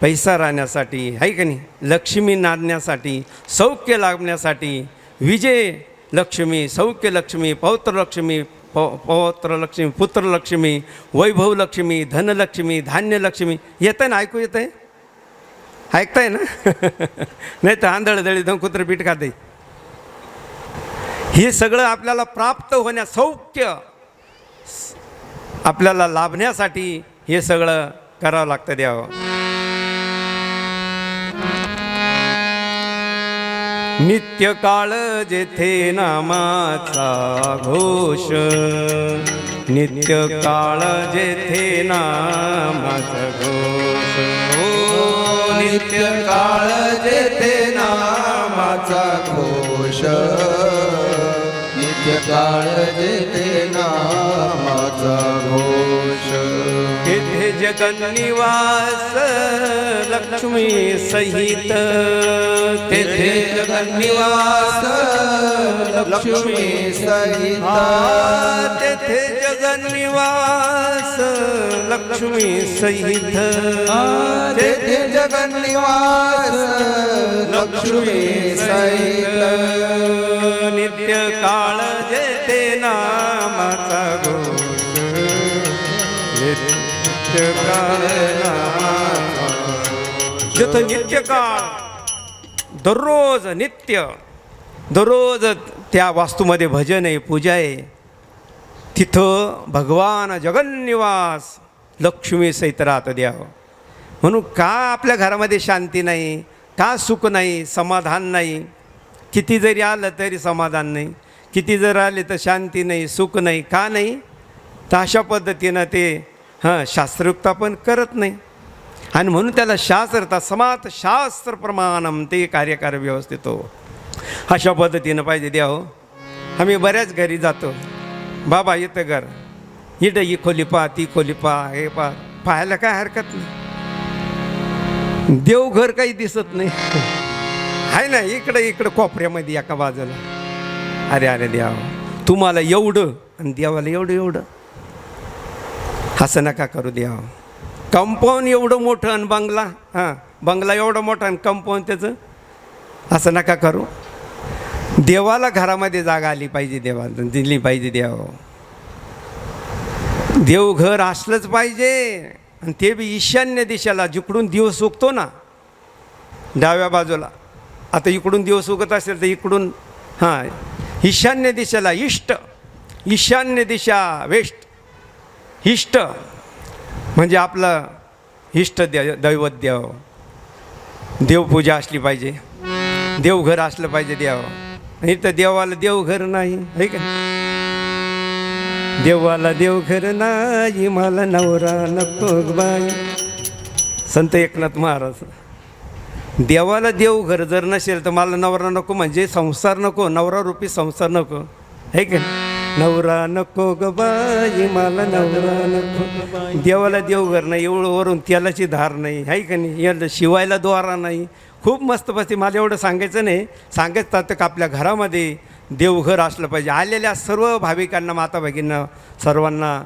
पैसा राहण्यासाठी, आहे का नाही, लक्ष्मी नांदण्यासाठी, सौख्य लाभण्यासाठी, विजय लक्ष्मी, सौख्य लक्ष्मी, पौत्रलक्ष्मी, पौत्रलक्ष्मी, पुत्रलक्ष्मी, वैभव लक्ष्मी, धनलक्ष्मी, धान्यलक्ष्मी. येतं ना, ऐकू येतं आहे? ऐकताय ना? नाही तर आंधळदळी धन कुत्र पीठ खाते. हे सगळं आपल्याला प्राप्त होण्यास, सौख्य आपल्याला लाभण्यासाठी हे सगळं करावं लागतं द्यावं. नित्य काळ जेथे नामाचा घोष, नित्य काळ जेथे नामाचा घोष, हो नित्य काळ जेथे नामाचा घोष, नित्य काळ जेथे नामाचा घोष, तेथे जगन्निवास लक्ष्मी सहित, तेथे जगन्निवास लक्ष्मी सहित, तेथे जगन्निवास लक्ष्मी सहित, तेथे जगन्निवास लक्ष्मी सहित, नित्य काळ जेथे नामाचा घोष, नित्य काळ नामाचा घोष. जिथं नित्य काळ, दररोज नित्य, दररोज त्या वास्तूमध्ये भजन आहे, पूजा आहे, तिथं भगवान जगन्निवास लक्ष्मी सहित राहतं द्यावं. म्हणून का आपल्या घरामध्ये शांती नाही, का सुख नाही, समाधान नाही? किती जरी आलं तरी समाधान नाही, किती जर आले तर शांती नाही, सुख नाही. का नाही? तर अशा पद्धतीनं ते शास्त्रयुक्त पण करत नाही. आणि म्हणून त्याला शास्त्र समात शास्त्र प्रमाणम ते कार्यकार व्यवस्थित हो. अशा पद्धतीनं पाहिजे द्यावं. आम्ही बऱ्याच घरी जातो, बाबा येतं घर इथं ही खोली पहा ती खोली पहा हे पहा पाहायला काय हरकत नाही. देवघर काही दिसत नाही आहे ना इकडं कोपऱ्यामध्ये एका बाजूला. अरे अरे देवा तुम्हाला एवढं आणि देवाला एवढं असं नका करू देवा. कंपाऊंड एवढं मोठं आणि बंगला बंगला एवढा मोठा आणि कंपाऊंड त्याचं असं नका करू. देवाला घरामध्ये जागा आली पाहिजे, देवाला दिली पाहिजे. देवघर असलंच पाहिजे आणि ते बी ईशान्य दिशेला जिकडून दिवस उगतो ना डाव्या बाजूला. आता इकडून दिवस उगत असेल तर इकडून ईशान्य दिशेला ईशान्य दिशा वेस्ट. इष्ट म्हणजे आपलं इष्ट दैवत देवपूजा असली पाहिजे, देवघर असलं पाहिजे. नाही तर देवाला देवघर नाही आहे का. देवाला देवघर नाही मला नवरा नको बाई. संत एकनाथ महाराज. देवाला देवघर जर नसेल तर मला नवरा नको म्हणजे संसार नको, नवरा रूपी संसार नको आहे का. नवरा नको ग बाई मला नवरा नको. देवाला देवघर नाही, एवढं वरून तेलाची धार नाही आहे का नाही, एवढं शिवायला द्वारा नाही. खूप मस्त बसते. मला एवढं सांगायचं नाही, सांगायचं तर का आपल्या घरामध्ये देवघर असलं पाहिजे. आलेल्या सर्व भाविकांना माता भगिनींना सर्वांना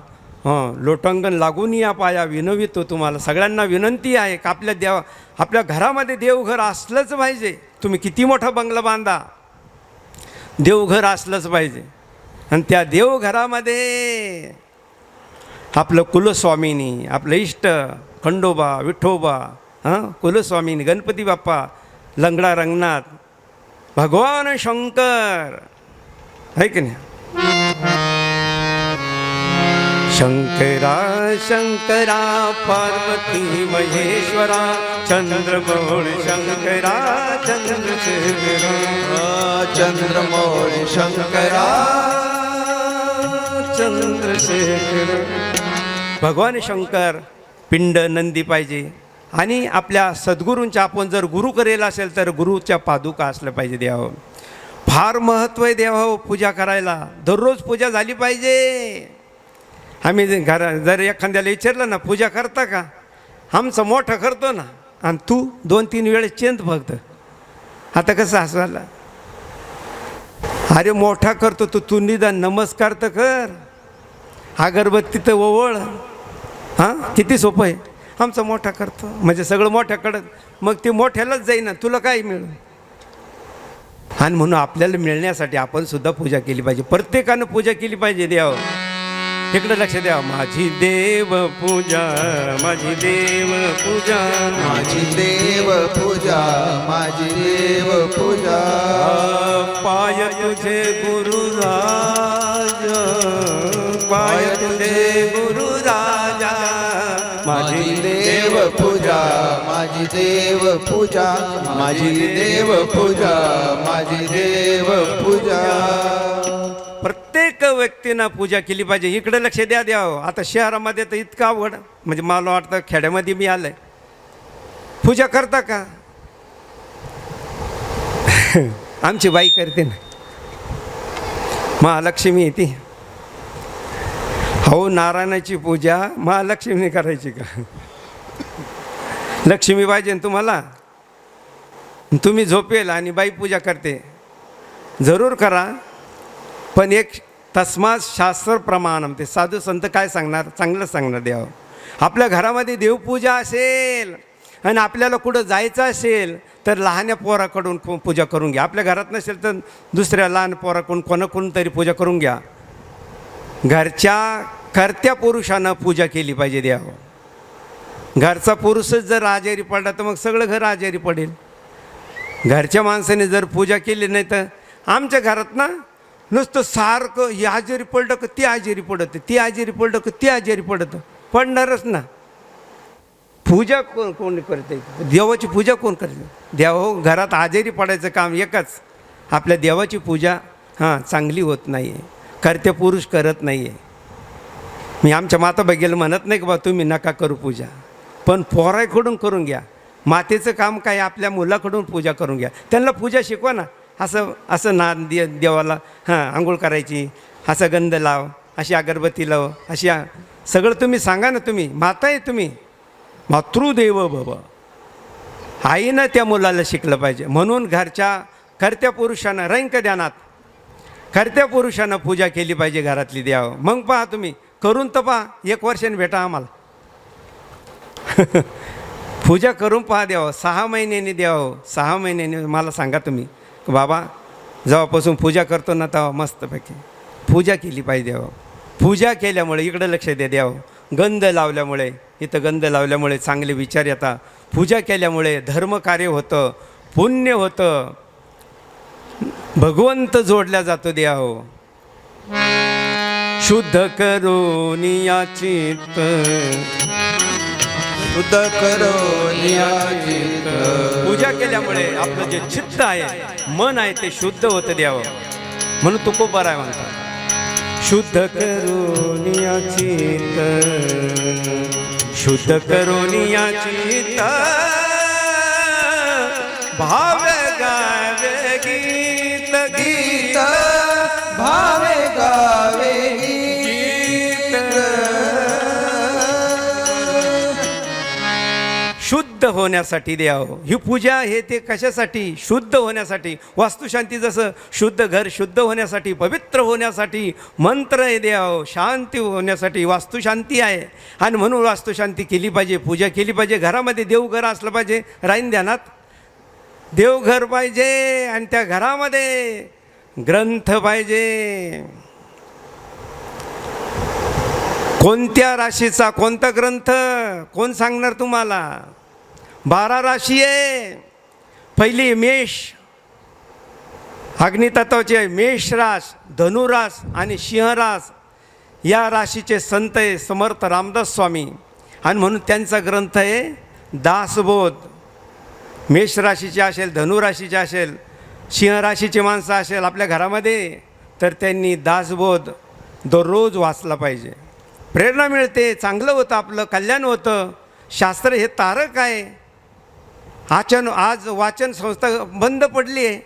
लोटांगण लागून या पाया विनवितो. तुम्हाला सगळ्यांना विनंती आहे का आपल्या घरामध्ये देवघर असलंच पाहिजे. तुम्ही किती मोठा बंगला बांधा देवघर असलंच पाहिजे. आणि त्या देवघरामध्ये आपलं कुलस्वामिनी आपलं इष्ट खंडोबा विठोबा कुलस्वामिनी गणपती बाप्पा लंगडा रंगनाथ भगवान शंकर आहे की नाही. शंकरा शंकरा पार्वती महेश्वरा चंद्रमौळी शंकरा चंद्रशेखरा चंद्रमौळी शंकरा चंद्रशेखर. भगवान शंकर पिंड नंदी पाहिजे. आणि आपल्या सद्गुरूंच्या आपण जर गुरु करेल असेल तर गुरुच्या पादुका असल्या पाहिजे. देवावर फार महत्त्व आहे. देवावर पूजा करायला दररोज पूजा झाली पाहिजे. आम्ही जर एखाद्याला विचारलं ना पूजा करता का, आमचं मोठं करतो ना आणि तू 2-3 वेळेस चेंज फक्त. आता कसं हसवायला अरे मोठा करतो तू निदान नमस्कार तर कर, अगरबत्ती तर ओवळ. किती सोपं आहे. आमचा मोठा करतो म्हणजे सगळं मोठ्याकडं, मग ते मोठ्यालाच जाईना तुला काय मिळेल. आणि म्हणून आपल्याला मिळण्यासाठी आपण सुद्धा पूजा केली पाहिजे. प्रत्येकानं पूजा केली पाहिजे. देव इकडे लक्ष द्या. माझी देव पूजा माझी देव पूजा माझी देव पूजा माझी देव पूजा पाय तुझे गुरुराज पाय तुझे गुरुराजा माझी देव पूजा माझी देव पूजा माझी देव पूजा माझी देव पूजा. प्रत्येक व्यक्तीनं पूजा केली पाहिजे. इकडे लक्ष द्या. आता शहरामध्ये तर इतकं अवघड म्हणजे मला वाटतं खेड्यामध्ये मी आलंय. पूजा करता का आमची बाई करते ना महालक्ष्मी येते. हो नारायणाची पूजा महालक्ष्मीने करायची का. लक्ष्मी पाहिजे ना तुम्हाला. तुम्ही झोपेल आणि बाई पूजा करते जरूर करा. पण एक तस्मात शास्त्र प्रमाणम ते साधू संत काय सांगणार चांगलं सांगणार. देव आपल्या घरामध्ये देवपूजा असेल आणि आपल्याला कुठं जायचं असेल तर लहान्या पोराकडून पूजा करून घ्या. आपल्या घरात नसेल तर दुसऱ्या लहान पोराकडून कोणाकडून तरी पूजा करून घ्या. घरच्या कर्त्या पुरुषानं पूजा केली पाहिजे. देव घरचा पुरुषच जर आजारी पडला तर मग सगळं घर आजारी पडेल. घरच्या माणसाने जर पूजा केली नाही तर आमच्या घरात ना नुसतं सारखं हे आजारी पडलं का ती आजारी पडत ती आजारी पडलं का ती आजारी पडत पडणारच ना. पूजा कोण करते देवाची पूजा कोण करते. देव घरात आजारी पडायचं काम एकच आपल्या देवाची पूजा चांगली होत नाही आहे. कर्ते पुरुष करत नाही आहे. मी आमच्या माता बघेल म्हणत नाही की बा तुम्ही नका करू पूजा, पण पोराकडून करून घ्या. मातेचं काम काय आपल्या मुलाकडून पूजा करून घ्या. त्यांना पूजा शिकवा ना. असं ना देवाला आंघोळ करायची, असा गंध लाव, अशी अगरबत्ती लाव, अशी सगळं तुम्ही सांगा ना. तुम्ही माता आहे, तुम्ही मातृदेव भव. आईनं त्या मुलाला शिकलं पाहिजे. म्हणून घरच्या कर्त्या पुरुषानं रंक ध्यानात कर्त्या पुरुषानं पूजा केली पाहिजे घरातली द्यावं. मग पहा तुम्ही करून तर पहा, 1 वर्षाने भेटा आम्हाला. पूजा करून पहा द्यावं, 6 महिन्यांनी द्यावं. 6 महिन्यांनी मला सांगा तुम्ही, बाबा जेव्हापासून पूजा करतो ना तेव्हा मस्तपैकी पूजा केली पाहिजे द्यावं. पूजा केल्यामुळे इकडं लक्ष द्यावं. गंध लावल्यामुळे, इथं गंध लावल्यामुळे चांगले विचार येतात. पूजा केल्यामुळे धर्मकार्य होतं, पुण्य होतं, भगवंत जोडल्या जातो द्यावं. शुद्ध करून या चित्त, शुद्ध करून या चित्त. पूजा केल्यामुळे आपलं जे चित्त आहे, मन आहे, ते शुद्ध होतं द्यावं. म्हणून तुकोबाराय म्हणतात, शुद्ध करून या चित्त, शुद्ध करून या चित्त, भाव गावे गीत गीत, भावे गावे शुद्ध होण्यासाठी द्यावं. ही पूजा हे ते कशासाठी? शुद्ध होण्यासाठी. वास्तुशांती जसं शुद्ध घर शुद्ध होण्यासाठी, पवित्र होण्यासाठी मंत्र हे द्यावं. शांती होण्यासाठी वास्तुशांती आहे. आणि म्हणून वास्तुशांती केली पाहिजे, पूजा केली पाहिजे. घरामध्ये देवघर असलं पाहिजे. राहीन ध्यानात, देवघर पाहिजे आणि त्या घरामध्ये ग्रंथ पाहिजे. कोणत्या राशीचा कोणता ग्रंथ कोण सांगणार तुम्हाला? 12 राशी आहे. पहिली मेष, अग्नितत्वाची आहे. मेष रास, धनुरास आणि सिंह रास या राशीचे संत आहे समर्थ रामदास स्वामी. आणि म्हणून त्यांचा ग्रंथ आहे दासबोध. मेष राशीचे असेल, धनुराशीचे असेल, सिंह राशीची माणसं असेल आपल्या घरामध्ये, तर त्यांनी दासबोध दररोज वाचला पाहिजे. प्रेरणा मिळते, चांगलं होतं, आपलं कल्याण होतं. शास्त्र हे तारक आहे. आज वाचन संस्था बंद पडली आहे.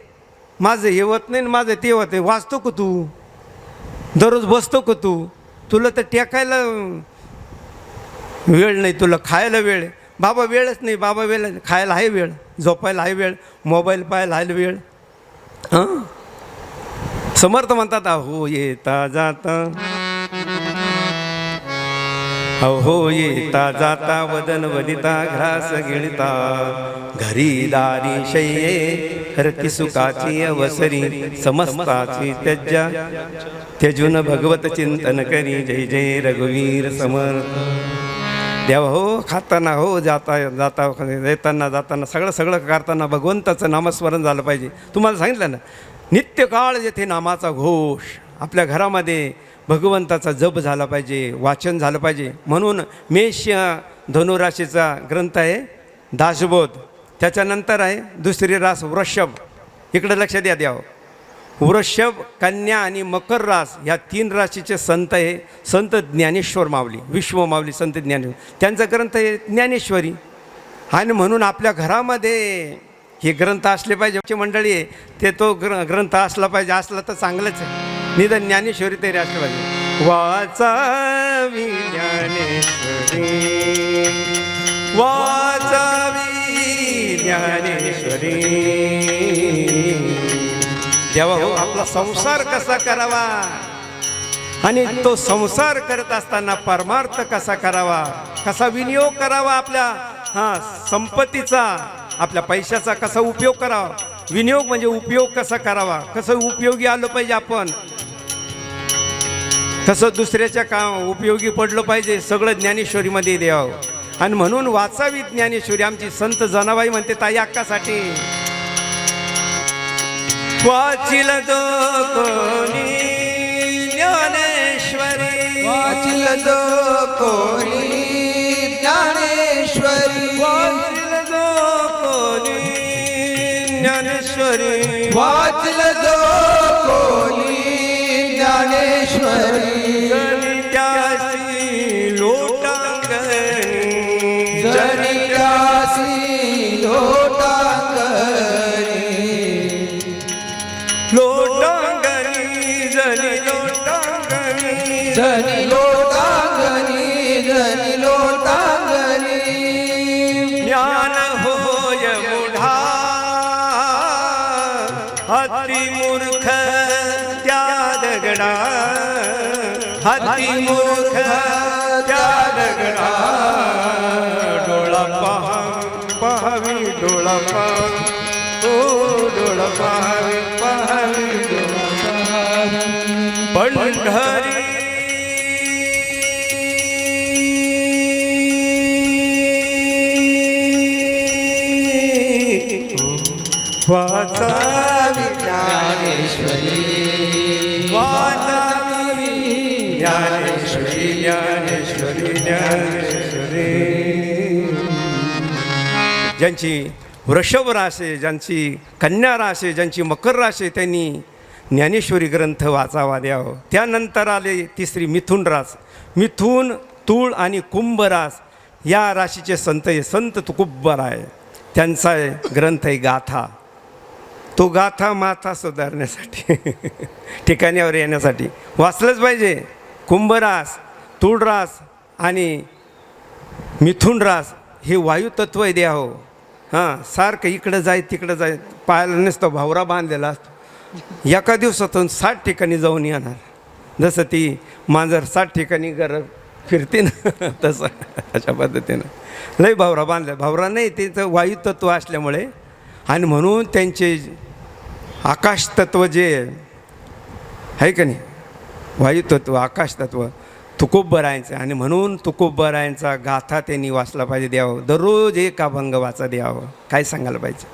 माझं हे होत नाही, माझं ते होत आहे. वाचतो का तू? दररोज बसतो का तू? तुला तर टेकायला वेळ नाही, तुला खायला वेळ. बाबा वेळच नाही, बाबा वेळ, खायला आहे वेळ, झोपायला आहे वेळ, मोबाईल पाहायला आहे वेळ. हां, समर्थ म्हणतात, अहो येता जाता, अहो येता जाता वदन वदिता घ्रास गिळता, घरी दारी शय्ये हरती सुखाची अवसरी, समस्ताची त्यज्या त्यजून भगवत चिंतन करी. जय जय रघुवीर समर्थ. देवा हो, खाताना हो, जाता येताना जाताना सगळं करताना भगवंताचं नामस्मरण झालं पाहिजे. तुम्हाला सांगितलं ना, नित्यकाळ येथे नामाचा घोष. आपल्या घरामध्ये भगवंताचा जप झाला पाहिजे, वाचन झालं पाहिजे. म्हणून मेष धनुराशीचा ग्रंथ आहे दासबोध. त्याच्यानंतर आहे दुसरी रास वृषभ. इकडं लक्ष द्यावं. वृषभ, कन्या आणि मकर रास ह्या 3 राशीचे संत आहे संत ज्ञानेश्वर माऊली, विश्व माऊली संत ज्ञानेश्वर. त्यांचा ग्रंथ आहे ज्ञानेश्वरी. आणि म्हणून आपल्या घरामध्ये हे ग्रंथ असले पाहिजे. मंडळी आहे ते तो ग्रंथ असला पाहिजे. असला तर चांगलंच आहे. निदान ज्ञानेश्वरी तरी असलं पाहिजे. वाचावी ज्ञानेश्वरी, वाचावी ज्ञानेश्वरी. देवा हो, आपला संसार कसा करावा आणि तो संसार करत असताना परमार्थ कसा करावा, कसा विनियोग करावा, आपल्या संपत्तीचा, आपल्या पैशाचा कसा उपयोग करावा. विनियोग म्हणजे उपयोग कसा करावा, कसं उपयोगी आलं पाहिजे, आपण कसं दुसऱ्याच्या उपयोगी पडलं पाहिजे, सगळं ज्ञानेश्वरीमध्ये द्यावं. आणि म्हणून वाचावी ज्ञानेश्वरी. आमची संत जनाबाई म्हणते ताई अक्कासाठी, वाचिल जो कोणी ज्ञानेश्वरी, वाचिल जो कोणी ज्ञानेश्वरी, वाचिल जो कोणी ज्ञानेश्वरी, वाचिल जो कोणी ज्ञानेश्वरी. जनी त्यासी लोटांगणी, जनी त्यासी लोटांगणी, लोटांगणी जनी लोटांगणी, धनी लोटांगणी धनी लोटांगणी ज्ञान होय मुढा अति मूर्ख त्या दगडा अति मूर्ख त्या दगडा डोळा पाहावी डोळा पाहावी ओ डोळा पाहावी पाहावी पंढरी वाचावी ज्ञानेश्वरी वाचावी ज्ञानेश्वरी ज्ञानेश्वरी ज्ञानेश्वरी. ज्यांची वृषभ राशी आहे, ज्यांची कन्या राशी आहे, ज्यांची मकर राशी आहे, त्यांनी ज्ञानेश्वरी ग्रंथ वाचावा द्यावं. त्यानंतर आले तिसरी मिथुन रास. मिथुन, तूळ आणि कुंभ रास या राशीचे संत आहे संत तुकोबराय. त्यांचा ग्रंथ आहे गाथा. तो गाथा माथा सुधारण्यासाठी ठिकाण्यावर येण्यासाठी वाचलंच पाहिजे. कुंभरास, तूळ रास आणि मिथुन रास हे वायुतत्व आहे द्या हो. हां, सारखं इकडं जाय तिकडं जाय, पायाला नसतो भावरा बांधलेला असतो. एका दिवसातून 60 ठिकाणी जाऊन येणार. जसं ती मांजर 60 ठिकाणी फिरते ना तसं अशा पद्धतीनं लई भावरा बांधला. भावरा नाही, त्याचं वायुतत्व असल्यामुळे आणि म्हणून त्यांचे आकाशतत्व जे आहे का नाही, वायुतत्व आकाशतत्व तुकोबरायांचं. आणि म्हणून तुकोबरायांचा गाथा त्यांनी वाचला पाहिजे द्यावं. दररोज एक अभंग वाचा द्यावं. काय सांगायला पाहिजे.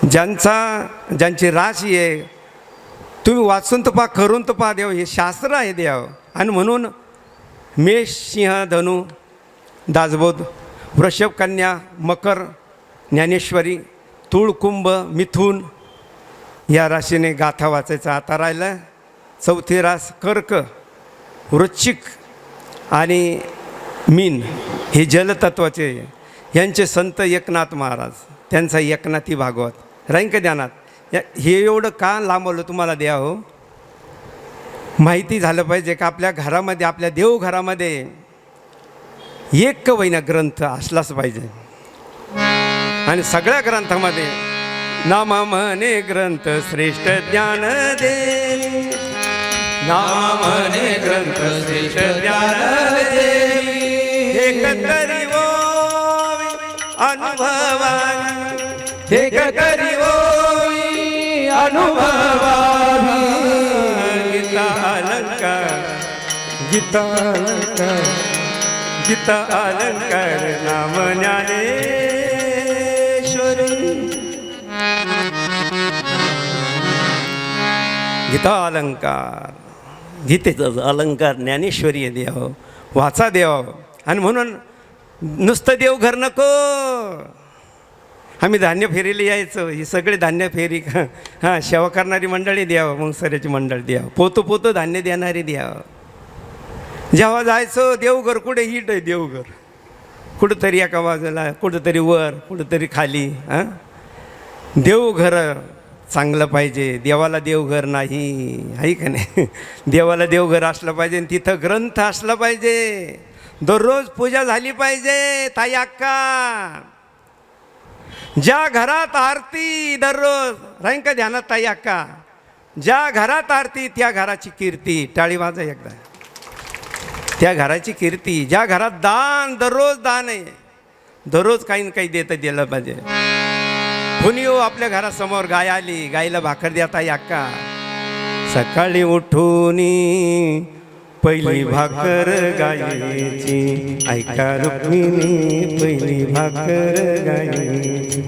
ज्यांची राशी आहे तुम्ही वाचून तर पहा, करून तर पहा द्यावं. हे शास्त्र आहे द्यावं. आणि म्हणून मेष, सिंह, धनु, दासबोध, वृषभ, कन्या, मकर, ज्ञानेश्वरी, तूळ, कुंभ, मिथुन या राशीने गाथा वाचायचं. आता राहिलं चौथी रास कर्क, वृश्चिक आणि मीन हे जलतत्वाचे. यांचे संत एकनाथ महाराज. त्यांचा एकनाथी भागवत राहीन का ध्यानात. हे एवढं का लांबवलं तुम्हाला द्या हो. माहिती झालं पाहिजे का आपल्या घरामध्ये, आपल्या देवघरामध्ये एक वैना ग्रंथ असलाच पाहिजे. आणि सगळ्या ग्रंथामध्ये नामा म्हणे ग्रंथ श्रेष्ठ ज्ञान दे, नामा म्हणे ग्रंथ श्रेष्ठ ज्ञान दे. एकतरी ओवी अनुभवावी, एकतरी ओवी अनुभवावी. गीता अलंकार, गीता अलंकार, गीता अलंकार नाम ज्ञानेश्वरी. गीता अलंकार, गीतेचं अलंकार ज्ञानेश्वरी द्यावं, वाचा द्यावं. आणि म्हणून नुसतं देवघर नको. आम्ही धान्य फेरीला यायचो. ही सगळे धान्य फेरी हां सेवा करणारी मंडळी द्यावं, मग सऱ्याची मंडळ द्यावं, पोतं धान्य देणारी द्यावं. जेव्हा जायचो देवघर कुठे हिट आहे देवघर, कुठंतरी एका बाजूला, कुठंतरी वर, कुठंतरी खाली. हां, देवघर चांगलं पाहिजे. देवाला देवघर नाही आहे का नाही. देवाला देवघर असलं पाहिजे आणि तिथं ग्रंथ असला पाहिजे. दररोज पूजा झाली पाहिजे. ताई अक्का, ज्या घरात आरती दररोज राहीन का ध्यानात ताई अक्का, ज्या घरात आरती त्या घराची कीर्ती. टाळी वाजा एकदा. त्या घराची कीर्ती. ज्या घरात दान, दररोज दान आहे, दररोज काही ना काही देता दिलं पाहिजे. कुणी हो आपल्या घरासमोर गाय आली, गाईला भाकर द्या ताई अक्का. सकाळी उठून पहिली भाकर गायची, ऐका रुक्मिणी पहिली भाकर गायची.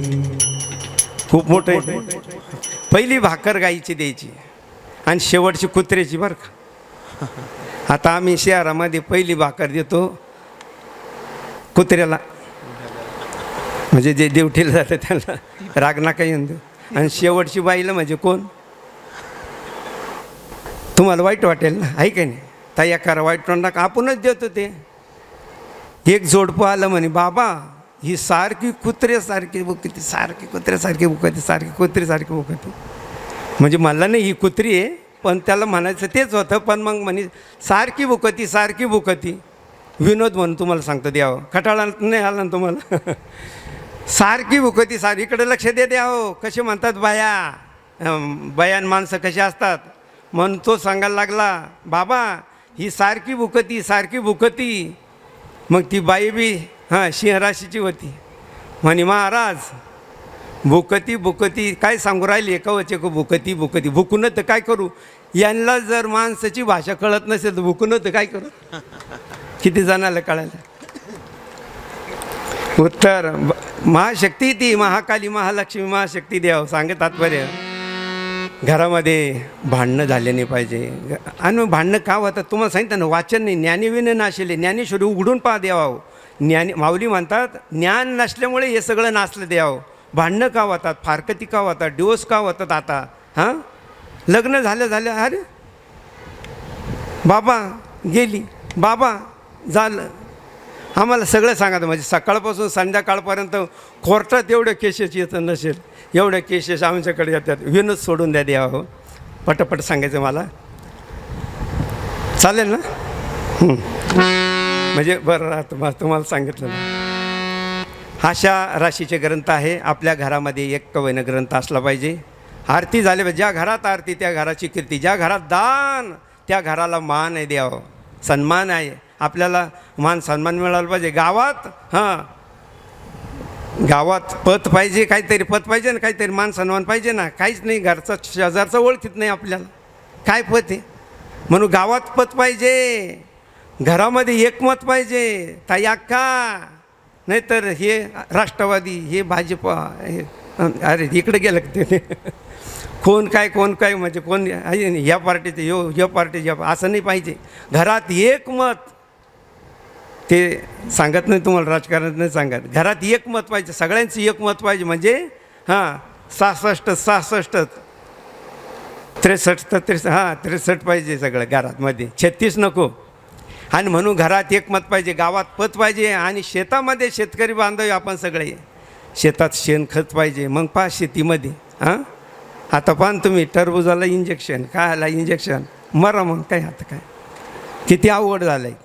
खूप मोठं. पहिली भाकर गायची द्यायची आणि शेवटची कुत्र्याची बरं का. आता आम्ही शहरामध्ये पहिली भाकर देतो कुत्र्याला, म्हणजे जे ड्युटीला जातं त्याला राग नका येऊन देऊ. आणि शेवटची बाईला म्हणजे कोण, तुम्हाला वाईट वाटेल ना, आहे का नाही. ताई करा वाईट नका, आपणच देतो ते. एक जोडपं आलं म्हणे, बाबा ही सारखी कुत्र्यासारखी बुकती, सारखी कुत्र्यासारखी बुकती, सारखी कुत्रीसारखी बुकती. म्हणजे मला नाही ही कुत्री आहे, पण त्याला म्हणायचं तेच होतं, पण मग म्हणे सारखी भुकती सारखी भुकती. विनोद म्हणून तुम्हाला सांगतो द्यावं, खटाळा नाही आला ना तुम्हाला. सारखी भुकती सारी, इकडे लक्ष दे द्यावं. कसे म्हणतात बायान माणसं कशी असतात, म्हणून तो सांगायला लागला बाबा ही सारखी भुकती सारखी भुकती. मग ती बाई बी सिंह राशीची होती. म्हणे महाराज भुकती भुकती काय सांगू राहिली, एकवचे भुकती भुकती. भुकून तर काय करू, यांना जर माणसाची भाषा कळत नसेल तर भुकून तर काय करू. किती जणाला कळायला. उत्तर महाशक्ती ती महाकाली महालक्ष्मी महाशक्ती द्यावं. सांगे तात्पर्य घरामध्ये भांडणं झाले नाही पाहिजे. आणि भांडणं का होतात तुम्हाला सांगितलं ना, वाचन नाही, ज्ञानीविने नाशिले. ज्ञानेश्वरी उघडून पहा द्यावं. माऊली म्हणतात ज्ञान नसल्यामुळे हे सगळं नाचलं द्यावं. भांडणं का होतात, फारकती का होतात, डिवोर्स का होतात. आता लग्न झालं अरे बाबा गेली बाबा झालं, आम्हाला सगळं सांगा. म्हणजे सकाळपासून संध्याकाळपर्यंत कोर्टात एवढ्या केसेस येतं नसेल, एवढ्या केसेस आमच्याकडे येतात. विनोद सोडून द्यावं, पटपट सांगायचं मला, चालेल ना. म्हणजे बरं राहतं तुम्हाला सांगितलं ना. अशा राशीचे ग्रंथ आहे. आपल्या घरामध्ये एक कवयनं ग्रंथ असला पाहिजे. आरती झाली पाहिजे. ज्या घरात आरती त्या घराची कीर्ती, ज्या घरात दान त्या घराला मान आहे द्यावं, सन्मान आहे. आपल्याला मान सन्मान मिळाला पाहिजे. गावात पत पाहिजे, काहीतरी पत पाहिजे ना, काहीतरी मान सन्मान पाहिजे ना. काहीच नाही, घरचा शेजारचा ओळखीत नाही आपल्याला, काय पत आहे. म्हणून गावात पत पाहिजे, घरामध्ये एकमत पाहिजे. ताई अक्का नाहीतर हे राष्ट्रवादी, हे भाजपा, अरे इकडे गेलं ते कोण काय म्हणजे कोण ह्या पार्टीचं ह्या पार्टीचं असं नाही पाहिजे. घरात एकमत, ते सांगत नाही तुम्हाला, राजकारणात नाही सांगत. घरात एकमत पाहिजे, सगळ्यांचं एकमत पाहिजे. म्हणजे 66 63 पाहिजे सगळं घरातमध्ये, 36 नको. आणि म्हणून घरात एकमत पाहिजे, गावात पत पाहिजे. आणि शेतामध्ये शेतकरी बांधव आपण सगळे, शेतात शेणखत पाहिजे. मग पहा शेतीमध्ये आता पाहा तुम्ही टरबुजाला इंजेक्शन, खायला इंजेक्शन, मरा मग काय. आता काय किती अवघड झालं आहे.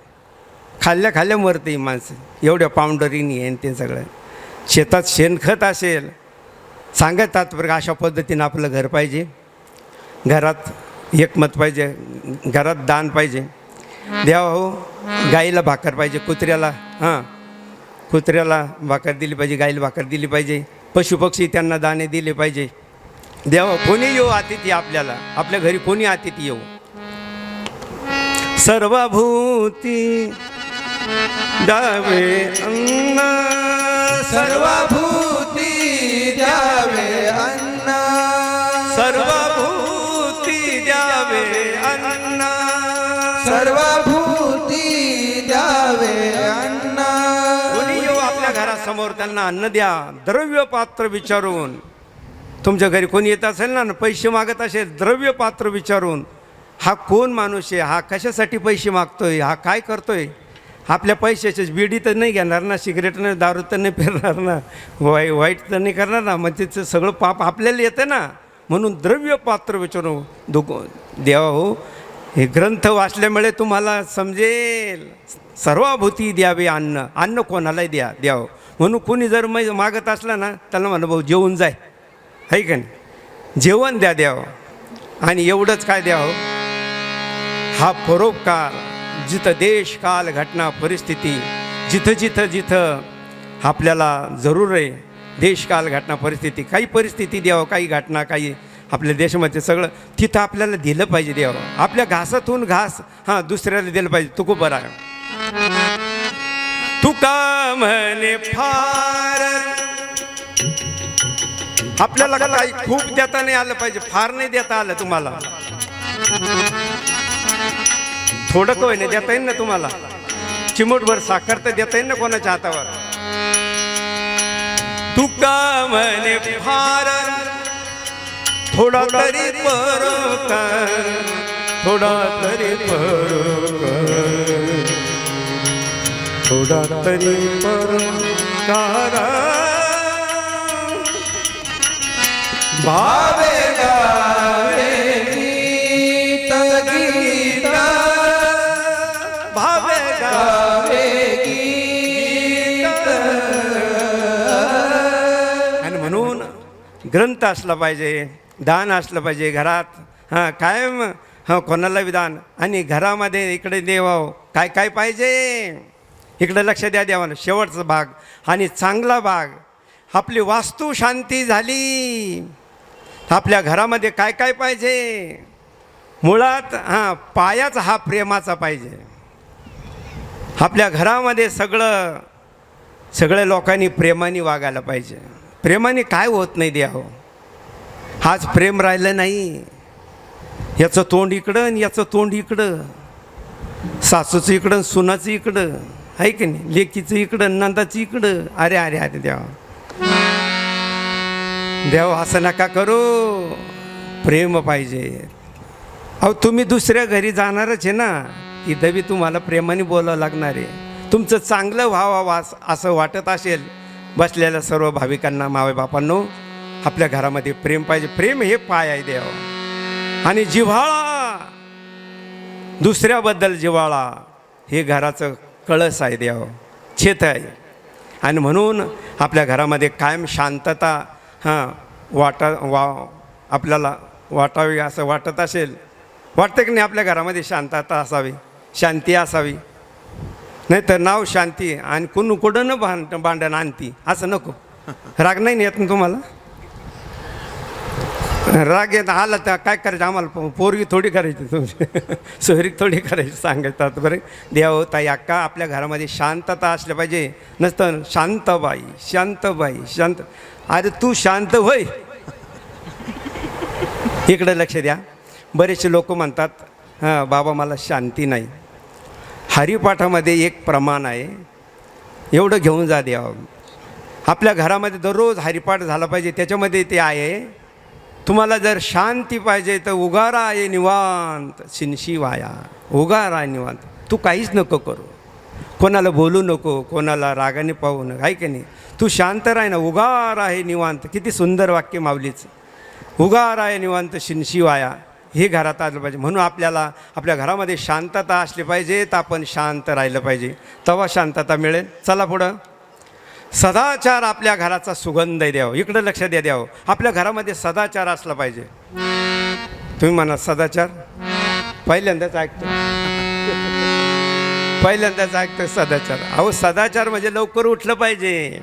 खाल्ल्या मरते माणसं, एवढ्या पावडरीने आहे ते सगळं. शेतात शेणखत असेल, सांगत तात्पर्य अशा पद्धतीनं आपलं घर पाहिजे. घरात एकमत पाहिजे, घरात दान पाहिजे. द्यावा हो, गाईला भाकर पाहिजे, कुत्र्याला भाकर दिली पाहिजे, गाईला भाकर दिली पाहिजे. पशुपक्षी त्यांना दाणे दिले पाहिजे. द्यावा. कोणी येऊ अतिथी, आपल्या घरी कोणी अतिथी येऊ. सर्वभूती द्यावे अन्न, सर्वभूती द्यावे अन्न, सर्वभूती द्यावे अन्न, सर्वभूती द्यावे अन्न. कोणी येऊ आपल्या घरासमोर त्यांना अन्न द्या. द्रव्य पात्र विचारून, तुमच्या घरी कोणी येत असेल ना, पैसे मागत असेल, द्रव्य पात्र विचारून, हा कोण माणूस आहे, हा कशासाठी पैसे मागतोय, हा काय करतोय. आपल्या पैशाचे बीडी तर नाही घेणार ना, सिगरेट नाही, दारू तर नाही पिरणार ना, वाईट तर नाही करणार ना. मग त्याचं सगळं पाप आपल्याला येतं ना. म्हणून द्रव्य पात्र विचारून द्यावा हो. हे ग्रंथ वाचल्यामुळे तुम्हाला समजेल. सर्वभूती द्यावे अन्न, अन्न कोणालाही द्यावं. म्हणून कोणी जर मागत असला ना, त्याला म्हणा भाऊ जेवून जाय, आहे का नाही, जेवण द्यावं. आणि एवढंच काय द्यावं, हा परोपकार. जिथं देश काल घटना परिस्थिती, जिथं आपल्याला जरूर आहे, देश काल घटना परिस्थिती, काही परिस्थिती द्यावं, काही घटना, काही आपल्या देशामध्ये सगळं तिथं आपल्याला दिलं पाहिजे द्यावं. आपल्या घासातून घास दुसऱ्याला दिलं पाहिजे. तुको बरा तुका म्हणे फार, आपल्याला काही खूप देता नाही आलं पाहिजे, फार नाही देता आलं तुम्हाला. थोडं तो नाही देता येईल ना तुम्हाला. चिमूटभर साखर तर देता येईल ना कोणाच्या हातावर. तुका म्हणे फार, थोडा तरी परोपकार, थोडा तरी परोपकार, थोडा तरी परोपकार. भावे गावे ग्रंथ असला पाहिजे, दान असलं पाहिजे घरात, कायम कोणाला विधान. आणि घरामध्ये इकडे देवाव काय काय पाहिजे इकडे लक्ष द्या देवानं. शेवटचा भाग आणि चांगला भाग, आपली वास्तू शांती झाली. आपल्या घरामध्ये काय काय पाहिजे, मुळात पायाच हा प्रेमाचा पाहिजे. आपल्या घरामध्ये सगळ्या लोकांनी प्रेमाने वागायला पाहिजे. प्रेमाने काय होत नाही द्यावं. आज प्रेम राहिलं नाही. याचं तोंड इकडं आणि याचं तोंड इकडं, सासूचं इकडं सुनाचं इकडं, आहे की नाही, लेकीचं इकडं नंदाचं इकडं. अरे अरे अरे देव असं नका करू. प्रेम पाहिजे. अहो तुम्ही दुसऱ्या घरी जाणारच आहे ना, इथं बी तुम्हाला प्रेमाने बोलावं लागणार आहे. तुमचं चांगलं व्हावं असं वाटत असेल बसलेल्या सर्व भाविकांना, मावे बापांनो, आपल्या घरामध्ये प्रेम पाहिजे. प्रेम हे पाय आहे देव. आणि जिव्हाळा, दुसऱ्याबद्दल जिव्हाळा हे घराचं कळस आहे देव, छेत आहे. आणि म्हणून आपल्या घरामध्ये कायम शांतता आपल्याला वाटावी असं वाटत असेल, वाटतं की नाही आपल्या घरामध्ये शांतता असावी, शांती असावी. नाही तर नाव शांती आणि कुणं न भांडण आणती असं नको. राग नाही येत ना तुम्हाला? राग येत आला तर काय करायचं, आम्हाला पोरगी थोडी करायची, तुमची सोयरी थोडी करायची सांगतात. बरं देव ताई अक्का, आपल्या घरामध्ये शांतता असल्या पाहिजे. नसतं शांतबाई शांत. अरे तू शांत होय. इकडे लक्ष द्या. बरेचसे लोक म्हणतात बाबा मला शांती नाही. हरिपाठामध्ये एक प्रमाण आहे, एवढं घेऊन जा द्यावं. आपल्या घरामध्ये दररोज हरिपाठ झाला पाहिजे. त्याच्यामध्ये ते आहे, तुम्हाला जर शांती पाहिजे तर उगारा आहे निवांत, शिनशी वाया. उगारा आहे निवांत. तू काहीच नको करू, कोणाला बोलू नको, कोणाला रागाने पाहू नको, आहे की नाही. तू शांत राह ना. उगार आहे निवांत. किती सुंदर वाक्य माऊलीचं. उगार आहे निवांत शिनशी वाया. हे घरात आलं पाहिजे. म्हणून आपल्याला आपल्या घरामध्ये शांतता असली पाहिजे, तर आपण शांत राहिलं पाहिजे, तेव्हा शांतता मिळेल. चला पुढं. सदाचार आपल्या घराचा सुगंध द्यावं. इकडं लक्ष द्यावं. आपल्या घरामध्ये सदाचार असला पाहिजे. तुम्ही म्हणा सदाचार, पहिल्यांदाच ऐकतो सदाचार. अहो सदाचार म्हणजे लवकर उठलं पाहिजे.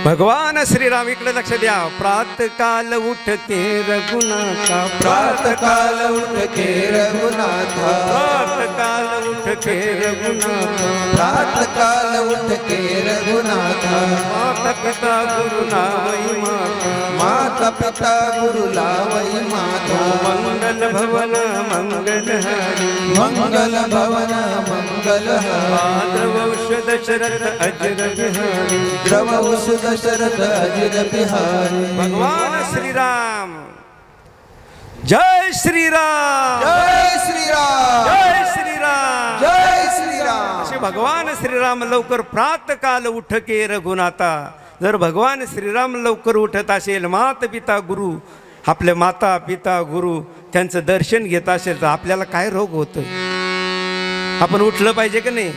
भगवान श्रीराम, इकडे लक्ष द्या. प्रातकाल उठते रघुनाथा, प्रातकाल उठके रघुनाथा, प्रातकाल उठते रघुनाथा, प्रातकाल उठके रघुनाथा. माता पिता गुरु लावई माता, माता पिता गुरु लावई माता. मंगल भवन मंगल हरी, मंगल भवन मंगल हरी. द्रवंश दशरथ अजर बिहारी, द्रवंश दशरथ अजर बिहारी. भगवान श्रीराम. जय श्रीराम, जय श्रीराम, जय श्रीराम, जय श्रीराम. असे भगवान श्रीराम लवकर प्रातकाल उठके रघुनाथा. जर भगवान श्रीराम लवकर उठत असेल, माता पिता गुरु, आपले माता पिता गुरु त्यांचं दर्शन घेत असेल, तर आपल्याला काय रोग होतो. आपण उठलं पाहिजे की नाही.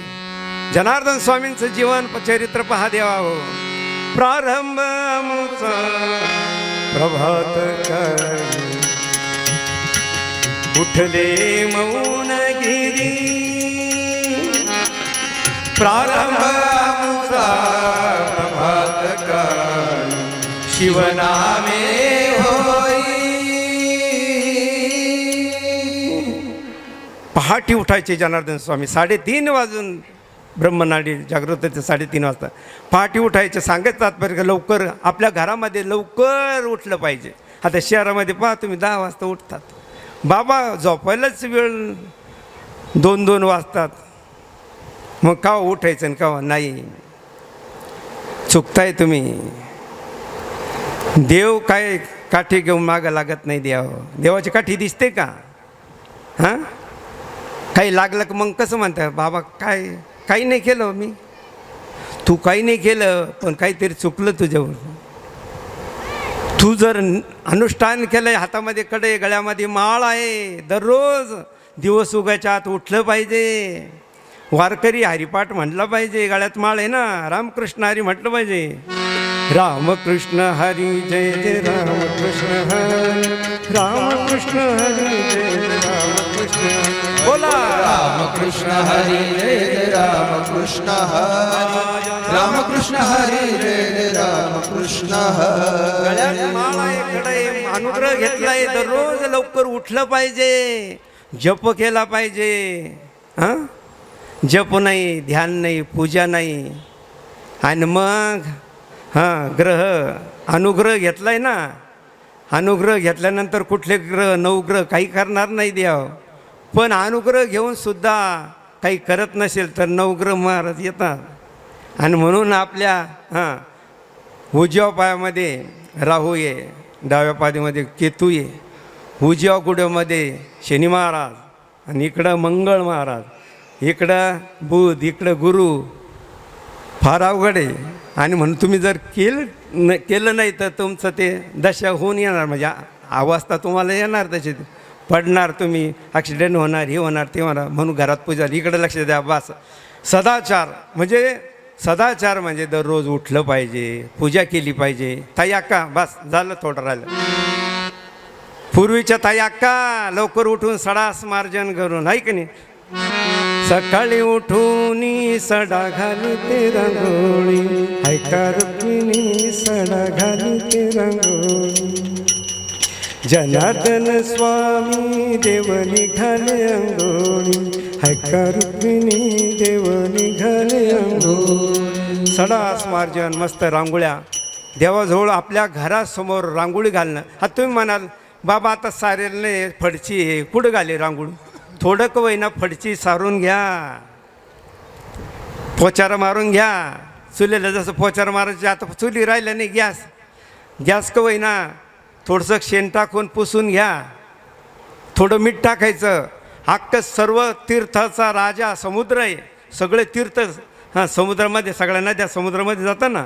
जनार्दन स्वामींचं जीवन चरित्र पहा देवा हो. प्रारंभ मुचा प्रभात करी, उठले मौनगिरी. प्रारंभ मुचा प्रभात करी, शिवनामे होई. पहाटे उठायचे जनार्दन स्वामी. 3:30 वाजून ब्रह्मनाडी जागृत होते. 3:30 वाजता पहाटे उठायचे. सांगत तात्पर्य लवकर आपल्या घरामध्ये लवकर उठलं पाहिजे. आता शहरामध्ये पहा तुम्ही 10 वाजता उठतात. बाबा झोपायलाच वेळ 2-2 वाजतात. मग का उठायचं आणि का नाही. चुकताय तुम्ही. देव काय काठी घेऊन मागं लागत नाही. देवाची काठी दिसते का? हां, काही लागलं की मग कसं म्हणतात, बाबा काही नाही केलं मी. तू काही नाही केलं, पण काहीतरी चुकलं तुझ्यावर. तू जर अनुष्ठान केलं, हातामध्ये कडे, गळ्यामध्ये माळ आहे, दररोज दिवस उगायच्या आत उठलं पाहिजे. वारकरी हरिपाठ म्हटलं पाहिजे. गळ्यात माळ आहे ना, रामकृष्ण हरी म्हटलं पाहिजे. रामकृष्ण हरी जय जय रामकृष्ण हरी रामकृष्ण हरी जय जय रामकृष्ण हरी. बोला रामकृष्ण हरी जय जय रामकृष्ण हरी रामकृष्ण हरी जय जय रामकृष्ण हरी. गळ्यात माळा इकडे अनुग्रह घेतलाय. दररोज लवकर उठलं पाहिजे, जप केला पाहिजे. हां, जप नाही, ध्यान नाही, पूजा नाही. आणि मग ग्रह अनुग्रह घेतलाय ना. अनुग्रह घेतल्यानंतर कुठले ग्रह नवग्रह काही करणार नाही देव. पण अनुग्रह घेऊन सुद्धा काही करत नसेल तर नवग्रह महाराज येतात. आणि म्हणून आपल्या उजव्या पायामध्ये राहू ये, डाव्या पायामध्ये केतू ये, उजव्या गुड्यामध्ये शनी महाराज आणि इकडं मंगळ महाराज, इकडं बुध, इकडं गुरु. फार अवघड आहे. आणि म्हणून तुम्ही जर केलं नाही तर तुमचं ते दशा होऊन येणार. म्हणजे अवस्था तुम्हाला येणार, तशी पडणार तुम्ही, ॲक्सिडेंट होणार, हे होणार, ते होणार. म्हणून घरात पूजा इकडे लक्ष द्या. बस सदाचार म्हणजे दररोज उठलं पाहिजे, पूजा केली पाहिजे. ताई अक्का बस झालं, थोडं राहिलं. पूर्वीच्या ताई अक्का लवकर उठून सडास मार्जन करून, आहे की नाही, सकाळी उठून सडा घाली ते रांगोळी, ऐका रुक्मिणी सडा घाली ते रांगोळी. जनार्दन स्वामी देव निघाले अंगोळी, ऐका रुक्मिणी देव निघाले अंगोळी. सडास मार्जन, मस्त रांगोळ्या देवाजवळ आपल्या घरासमोर रांगोळी घालणं. आता तुम्ही म्हणाल बाबा आता सारेलने फडची आहे, कुठं घाले रांगोळी? थोडं का होईना फडची सारून घ्या, पोचारा मारून घ्या. चुलीला जसं पोचारा मारायचे, आता चुली राहिलं नाही, गॅस का होईना थोडंसं शेण टाकून पुसून घ्या, थोडं मीठ टाकायचं. अख्खं सर्व तीर्थाचा राजा समुद्र आहे, सगळे तीर्थ समुद्रामध्ये, सगळ्या नद्या समुद्रामध्ये जातात ना.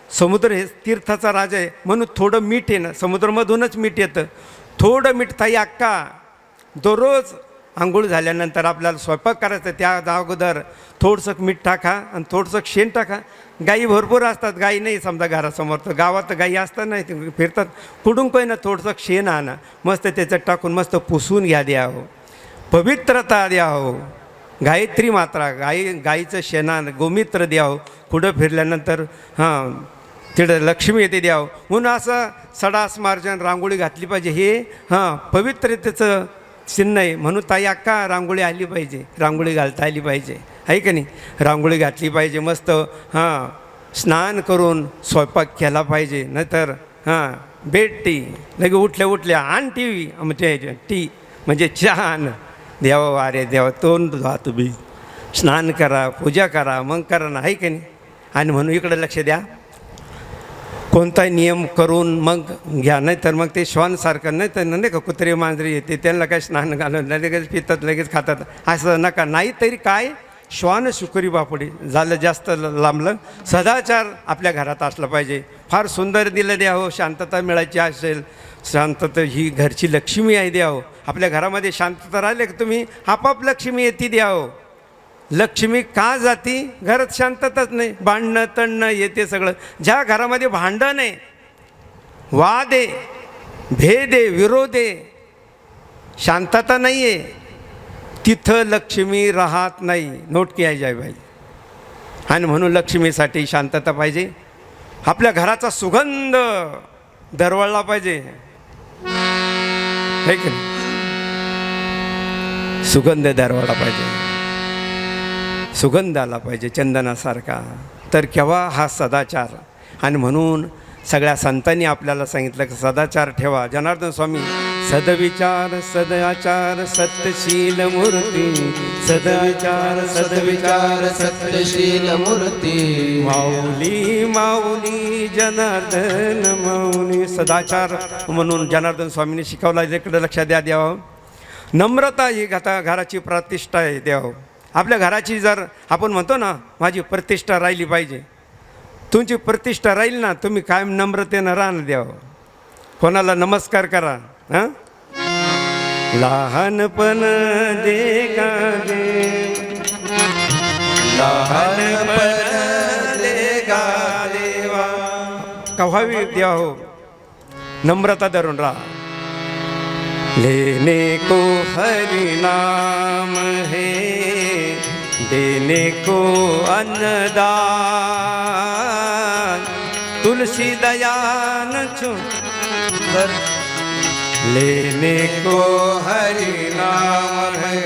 समुद्र हे तीर्थाचा राजा आहे, म्हणून थोडं मीठ आहे ना, समुद्रामधूनच मीठ येतं. थोडं मीठ ताई अक्का दररोज आंघोळ झाल्यानंतर आपल्याला स्वयंपाक करायचं, त्या अगोदर थोडंसं मीठ टाका आणि थोडंसं शेण टाका. गाई भरपूर असतात, गाई नाही समजा घरासमोर, तर गावात गाई असतात नाही, ते फिरतात. कुठून काही ना थोडंसं शेण आणा, मस्त त्याच्यात टाकून मस्त पुसून घ्या, द्या हो, पवित्रता द्या हो. गायत्री मात्रा, गाईचं शेणान गोमित्र द्या हो. कुठं फिरल्यानंतर तिथं लक्ष्मी येते द्यावं. म्हणून असं सडास मार्जन रांगोळी घातली पाहिजे. हे पवित्रतेचं चिन्ह आहे. म्हणून ताई अक्का रांगोळी आली पाहिजे, रांगोळी घालता आली पाहिजे, आहे का नाही. रांगोळी घातली पाहिजे, मस्त स्नान करून स्वयंपाक केला पाहिजे. नाहीतर बेड टी लगे उठल्या आण टी व्ही, म्हणजे टी म्हणजे छान देवा, अरे देवा तोंड धुवा, तुम्ही स्नान करा, पूजा करा, मग करा ना, आहे का नाही. आणि म्हणून इकडे लक्ष द्या, कोणताही नियम करून मग घ्या. नाही तर मग ते श्वानसारखं, नाही तर नाही का कुत्रे मांजरी येते त्यांना काय स्नान घालून लगेच पितात, लगेच खातात, असं नका. नाही तरी काय श्वान शुकरी बापडी झालं, जास्त लांबलं. सदाचार आपल्या घरात असलं पाहिजे. फार सुंदर दिलं द्यावं. शांतता मिळायची असेल, शांतता ही घरची लक्ष्मी आहे द्यावं. आपल्या घरामध्ये शांतता राहिले की तुम्ही आपाप लक्ष्मी येते द्यावं. लक्ष्मी का जाती? घरात शांतताच नाही, भांडणं तणणं येते सगळं. ज्या घरामध्ये भांडण आहे, वाद आहे, भेद आहे, विरोध आहे, शांतता नाही आहे, तिथं लक्ष्मी राहत नाही. नोट केली जाय पाहिजे. आणि म्हणून लक्ष्मीसाठी शांतता पाहिजे. आपल्या घराचा सुगंध दरवळला पाहिजे, है की नाही. सुगंध दरवळला पाहिजे, सुगंध आला पाहिजे चंदनासारखा, तर केव्हा हा सदाचार. आणि म्हणून सगळ्या संतांनी आपल्याला सांगितलं की सदाचार ठेवा. जनार्दन स्वामी सदविचार सदाचार सत्यशील मूर्ती, सदाचार सदविचार सत्यशील मूर्ती, माऊली माऊली जनार्दन माऊली. सदाचार म्हणून जनार्दन स्वामींनी शिकवला. इकडे लक्षात द्यावं. नम्रता ही घराची प्रतिष्ठा आहे द्यावं. आपल्या घराची जर आपण म्हणतो ना माझी प्रतिष्ठा राहिली पाहिजे, तुमची प्रतिष्ठा राहील ना, तुम्ही कायम नम्रतेनं राहणं द्यावं. कोणाला नमस्कार करा. लहानपण दे गा दे, लहानपण दे गा देवा, कव्हावी द्या हो, नम्रता धरून राहा. लेने को हरि नाम है, देने को अन्नदान, तुलसी दयान छुकर, लेने को हरि नाम है,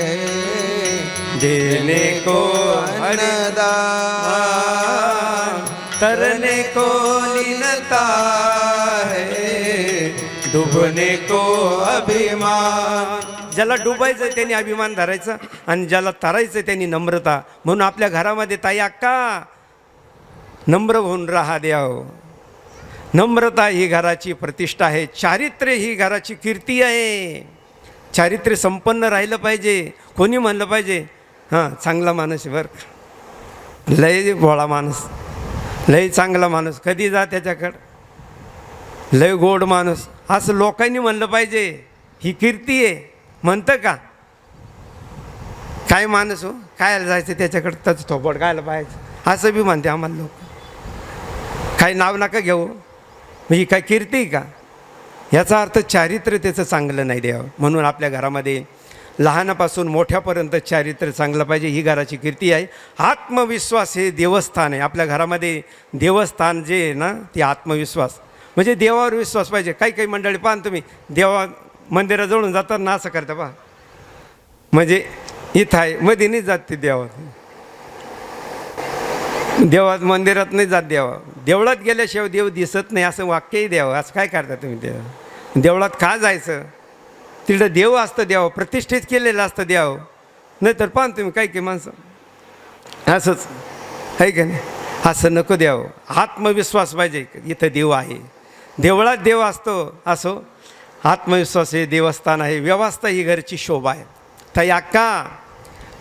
देने को अन्नदान, तरने को लीनता है, डुबने को अभिमान. ज्याला डुबायचं त्यांनी अभिमान धरायचा आणि ज्याला तरायचं त्यांनी नम्रता. म्हणून आपल्या घरामध्ये ताई अक्का नम्र होऊन राहा द्याव. नम्रता ही घराची प्रतिष्ठा आहे. चारित्र्य ही घराची कीर्ती आहे. चारित्र्य संपन्न राहिलं पाहिजे. कोणी म्हणलं पाहिजे हां चांगला माणूस आहे बरं, लय भोळा माणूस, लय चांगला माणूस, कधी जा त्याच्याकडं, लय गोड माणूस, असं लोकांनी म्हणलं पाहिजे. ही कीर्ती आहे. म्हणतं का काय माणूस हो, काय जायचं त्याच्याकडं, त्याचं थोपड कायला पाहायचं, असं बी म्हणते आम्हाला लोक. काही नाव नका घेऊ, ही काय कीर्ती का? याचा अर्थ चारित्र्य त्याचं चांगलं नाही द्यावं. म्हणून आपल्या घरामध्ये लहानापासून मोठ्यापर्यंत चारित्र्य चांगलं पाहिजे. ही घराची कीर्ती आहे. आत्मविश्वास हे देवस्थान आहे. आपल्या घरामध्ये देवस्थान जे आहे ना, ते आत्मविश्वास म्हणजे देवावर विश्वास पाहिजे. काही काही मंडळी पाहा तुम्ही, देवा मंदिराजवळून जातात ना असं करता पहा, म्हणजे इथं आहे मध्ये नाही जात ते देवात, देवात मंदिरात नाही जात. देवळात गेल्याशिवाय देव दिसत नाही असं वाक्यही द्यावं. असं काय करता तुम्ही? देवळात का जायचं? तिकडं देव असतं, द्यावं प्रतिष्ठित केलेलं असतं द्यावं. नाही तर पाहा तुम्ही काही काही माणसं असंच आहे का नाही, असं नको द्यावं. आत्मविश्वास पाहिजे, इथं देव आहे, देवळात देव असतो असो. आत्मविश्वास हे देवस्थान आहे. व्यवस्था ही घरची शोभा आहे. ताई अक्का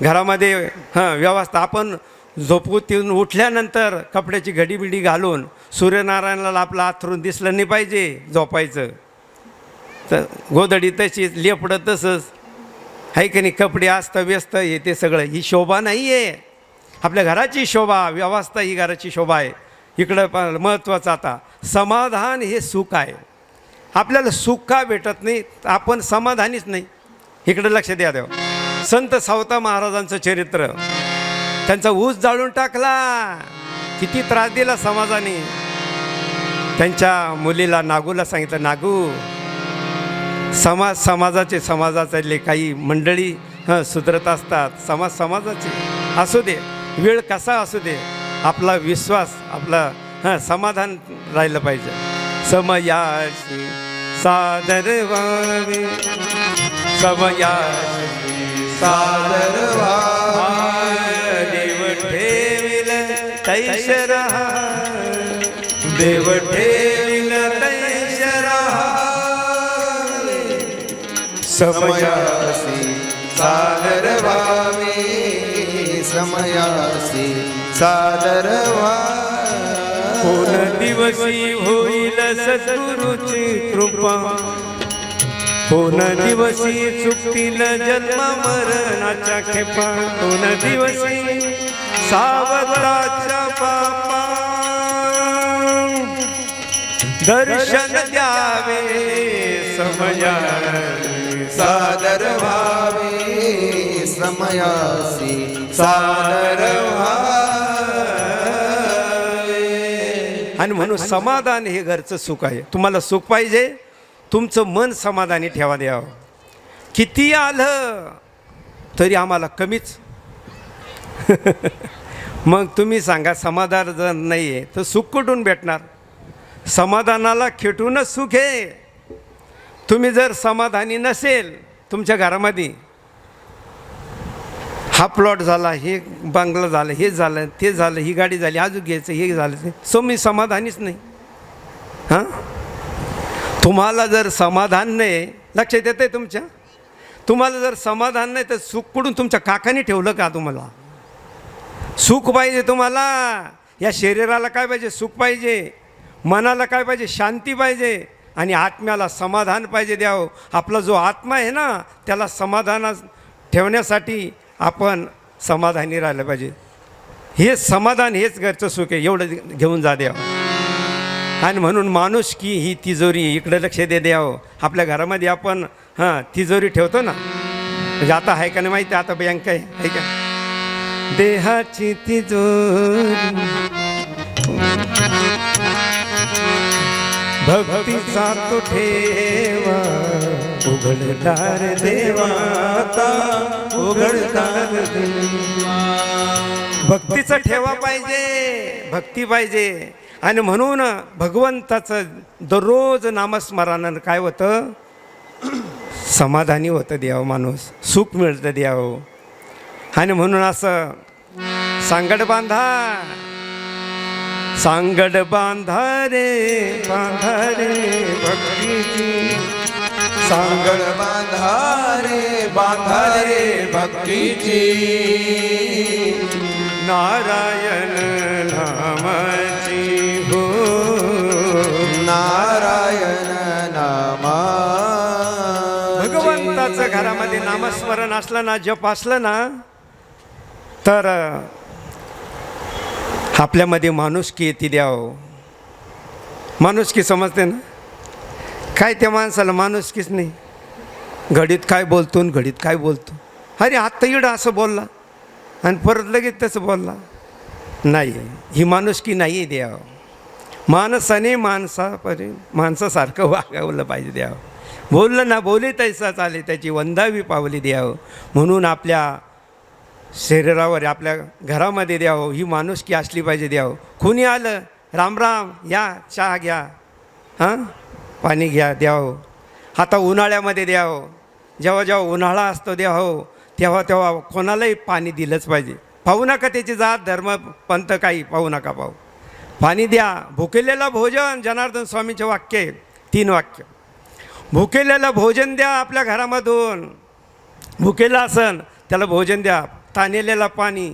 घरामध्ये व्यवस्था, आपण झोपून उठल्यानंतर कपड्याची घडीबिडी घालून सूर्यनारायणाला आपलं आथरून दिसलं नाही पाहिजे झोपायचं. तर गोधडी तशीच, लेपडं तसंच आहे की नाही, कपडे असतं व्यस्त हे ते सगळं, ही शोभा नाही आहे. आपल्या घराची शोभा, व्यवस्था ही घराची शोभा आहे. इकडं महत्त्वाचं आता समाधान हे सुख आहे. आपल्याला सुख का भेटत नाही? आपण समाधानीच नाही. इकडं लक्ष द्या देव. संत सावता महाराजांचं चरित्र, त्यांचा ऊस जाळून टाकला, किती त्रास दिला समाजाने. त्यांच्या मुलीला नागूला सांगितलं, नागू समाजाचे काही मंडळी सुधरत असतात, समाजाचे असू दे, वेळ कसा असू दे, आपला विश्वास, आपला समाधान राहिलं पाहिजे. समयाशी सादर व्हावे, समयाशी सादर व्हावे, देव ठेविल तैश रहा, देव ठेविल तैश रहा, समयासी सादर व्हावे, समयासी सादर व्हावे. कोण दिवसी होईल सद्गुरूची कृपा, कोण दिवसी चुकतील जन्म मरणाच्या खेपा, कोण दिवसी सावताच्या पापा, दर्शन द्यावे समयासी सादर व्हावे, समयासी सादर व्हावे. आणि म्हणून समाधान हे घरचं सुख आहे. तुम्हाला सुख पाहिजे, तुमचं मन समाधानी ठेवा द्यावं. किती आलं तरी आम्हाला कमीच. मग तुम्ही सांगा, समाधान जर नाही आहे तर सुख कुठून भेटणार? समाधानाला खेटूनच सुख आहे. तुम्ही जर समाधानी नसेल, तुमच्या घरामध्ये हा प्लॉट झाला, हे बंगला झालं, हे झालं, ते झालं, ही गाडी झाली, अजून घ्यायचं, हे झालं, ते मी समाधानीच नाही. हां, तुम्हाला जर समाधान नाही, लक्षात येतं आहे तुमच्या, तुम्हाला जर समाधान नाही तर सुख कुठून? तुमच्या काकाने ठेवलं का तुम्हाला? सुख पाहिजे तुम्हाला. या शरीराला काय पाहिजे? सुख पाहिजे. मनाला काय पाहिजे? शांती पाहिजे. आणि आत्म्याला समाधान पाहिजे द्यावं. आपला जो आत्मा आहे ना, त्याला समाधान ठेवण्यासाठी आपण समाधानी राहिलं पाहिजे. हे समाधान हेच घरचं सुख आहे. एवढं घेऊन जा द्यावं. आणि म्हणून माणुसकी ही तिजोरी, इकडे लक्ष दे द्यावं. आपल्या घरामध्ये आपण तिजोरी ठेवतो ना, म्हणजे आता आहे का नाही माहिती, आता बँक आहे का, देहाची तिजोरी भक्तीचा तो ठेवा, उघडदार देवाता उघडदार देवा. भक्तीचा ठेवा पाहिजे, भक्ती पाहिजे. आणि म्हणून भगवंताचं दररोज नामस्मरणानं काय होतं, समाधानी होतं देव, माणूस सुख मिळतं देव. आणि म्हणून असं सांगड बांधा, सांगड बांधा रे भक्तीची, सांगड बांधा रे भक्तीची, नारायण नामाची हो, नारायण नामा. भगवंताचं घरामध्ये नामस्मरण असलं ना, जप असलं ना, तर आपल्यामध्ये माणुसकी येते द्याव. माणुसकी समजते ना, काय त्या माणसाला माणुसकीच नाही. घडीत काय बोलतो आणि घडीत काय बोलतो, अरे आत्ता इडं असं बोलला आणि परत लगेच तसं बोलला, नाही, ही माणुसकी नाही द्याव. माणसाने माणसासारखं वागावलं पाहिजे द्यावं. बोललं ना, बोले तैसा चाले, त्याची वंदावी पावली द्यावं. म्हणून आपल्या शरीरावर, आपल्या घरामध्ये द्यावं, ही माणुसकी असली पाहिजे द्यावं. कुणी आलं, राम राम, या चहा घ्या, पाणी घ्या द्यावं. आता उन्हाळ्यामध्ये द्यावं, जेव्हा जेव्हा उन्हाळा असतो द्यावं, तेव्हा तेव्हा कोणालाही पाणी दिलंच पाहिजे. पाहू नका त्याची जात धर्म पंथ काही पाहू नका, पाहू, पाणी द्या. भुकेलेला भोजन, जनार्दन स्वामीचे वाक्य आहे, 3 वाक्य. भुकेलेला भोजन द्या आपल्या घरामधून, भुकेला असन त्याला भोजन द्या. ताणलेला पाणी,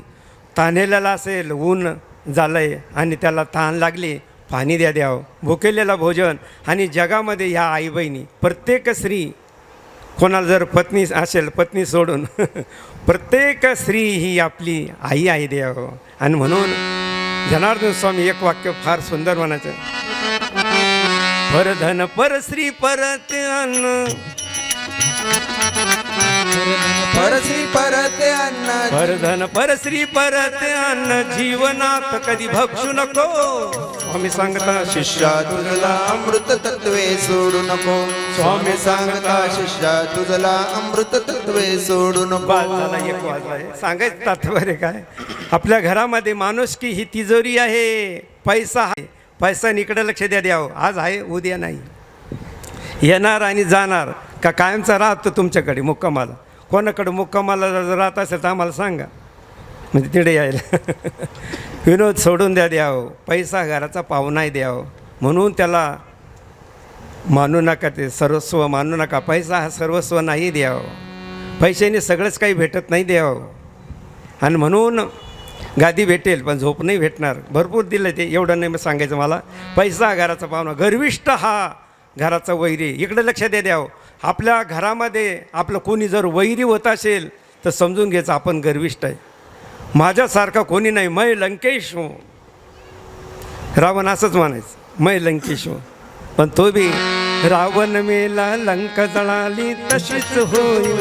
ताणलेला असेल, ऊन झालं आहे आणि त्याला तहान लागली, पाणी द्यावं. भुकेलेला भोजन. आणि जगामध्ये ह्या आई बहिणी, प्रत्येक स्त्री, कोणाला जर पत्नी असेल, पत्नी सोडून प्रत्येक स्त्री ही आपली आई आहे द्यावं. आणि म्हणून जनार्दन स्वामी एक वाक्य फार सुंदर म्हणायचं, परधन परश्री परत अन्न, परश्री परत अन्न, परधन परश्री परत अन्न, जीवनात कधी भक्षू नको. स्वामी सांगता, शिष्या तुझला अमृत तत्वे सोडू नको. स्वामी सांगता, शिष्या तुझला अमृत तत्वे सोडू नको. वाजला, एक वाजला. सांगायचं तात्पर्य काय, आपल्या घरामध्ये माणुसकी ही तिजोरी आहे. पैसा आहे, पैसा इकडे लक्ष द्यावं. आज आहे, उद्या नाही. येणार आणि जाणार का कायमचा राहतो तुमच्याकडे मुक्कामाला. कोणाकडे मुक्कामाला जर राहत असेल तर आम्हाला सांगा, म्हणजे तिकडे यायला. विनोद सोडून द्यावं. पैसा घराचा पाहुणाही द्यावं. म्हणून त्याला मानू नका, ते सर्वस्व मानू नका. पैसा हा सर्वस्व नाही द्यावं. पैशाने सगळंच काही भेटत नाही द्यावं. आणि म्हणून गादी भेटेल पण झोप नाही भेटणार. भरपूर दिलं ते, एवढं नाही सांगायचं मला. पैसा घराचा पाहुणा, गर्विष्ठ हा घराचा वैरी. इकडे लक्ष द्यावं. आपल्या घरामध्ये आपलं कोणी जर वैरी होत असेल तर समजून घ्यायचं आपण गर्विष्ठ आहे. माझ्यासारखा कोणी नाही, मै लंकेश हो. रावण असंच म्हणायचं, मै लंकेश हो. पण तो बी रावण मेला लंक जळाली तशीच होईल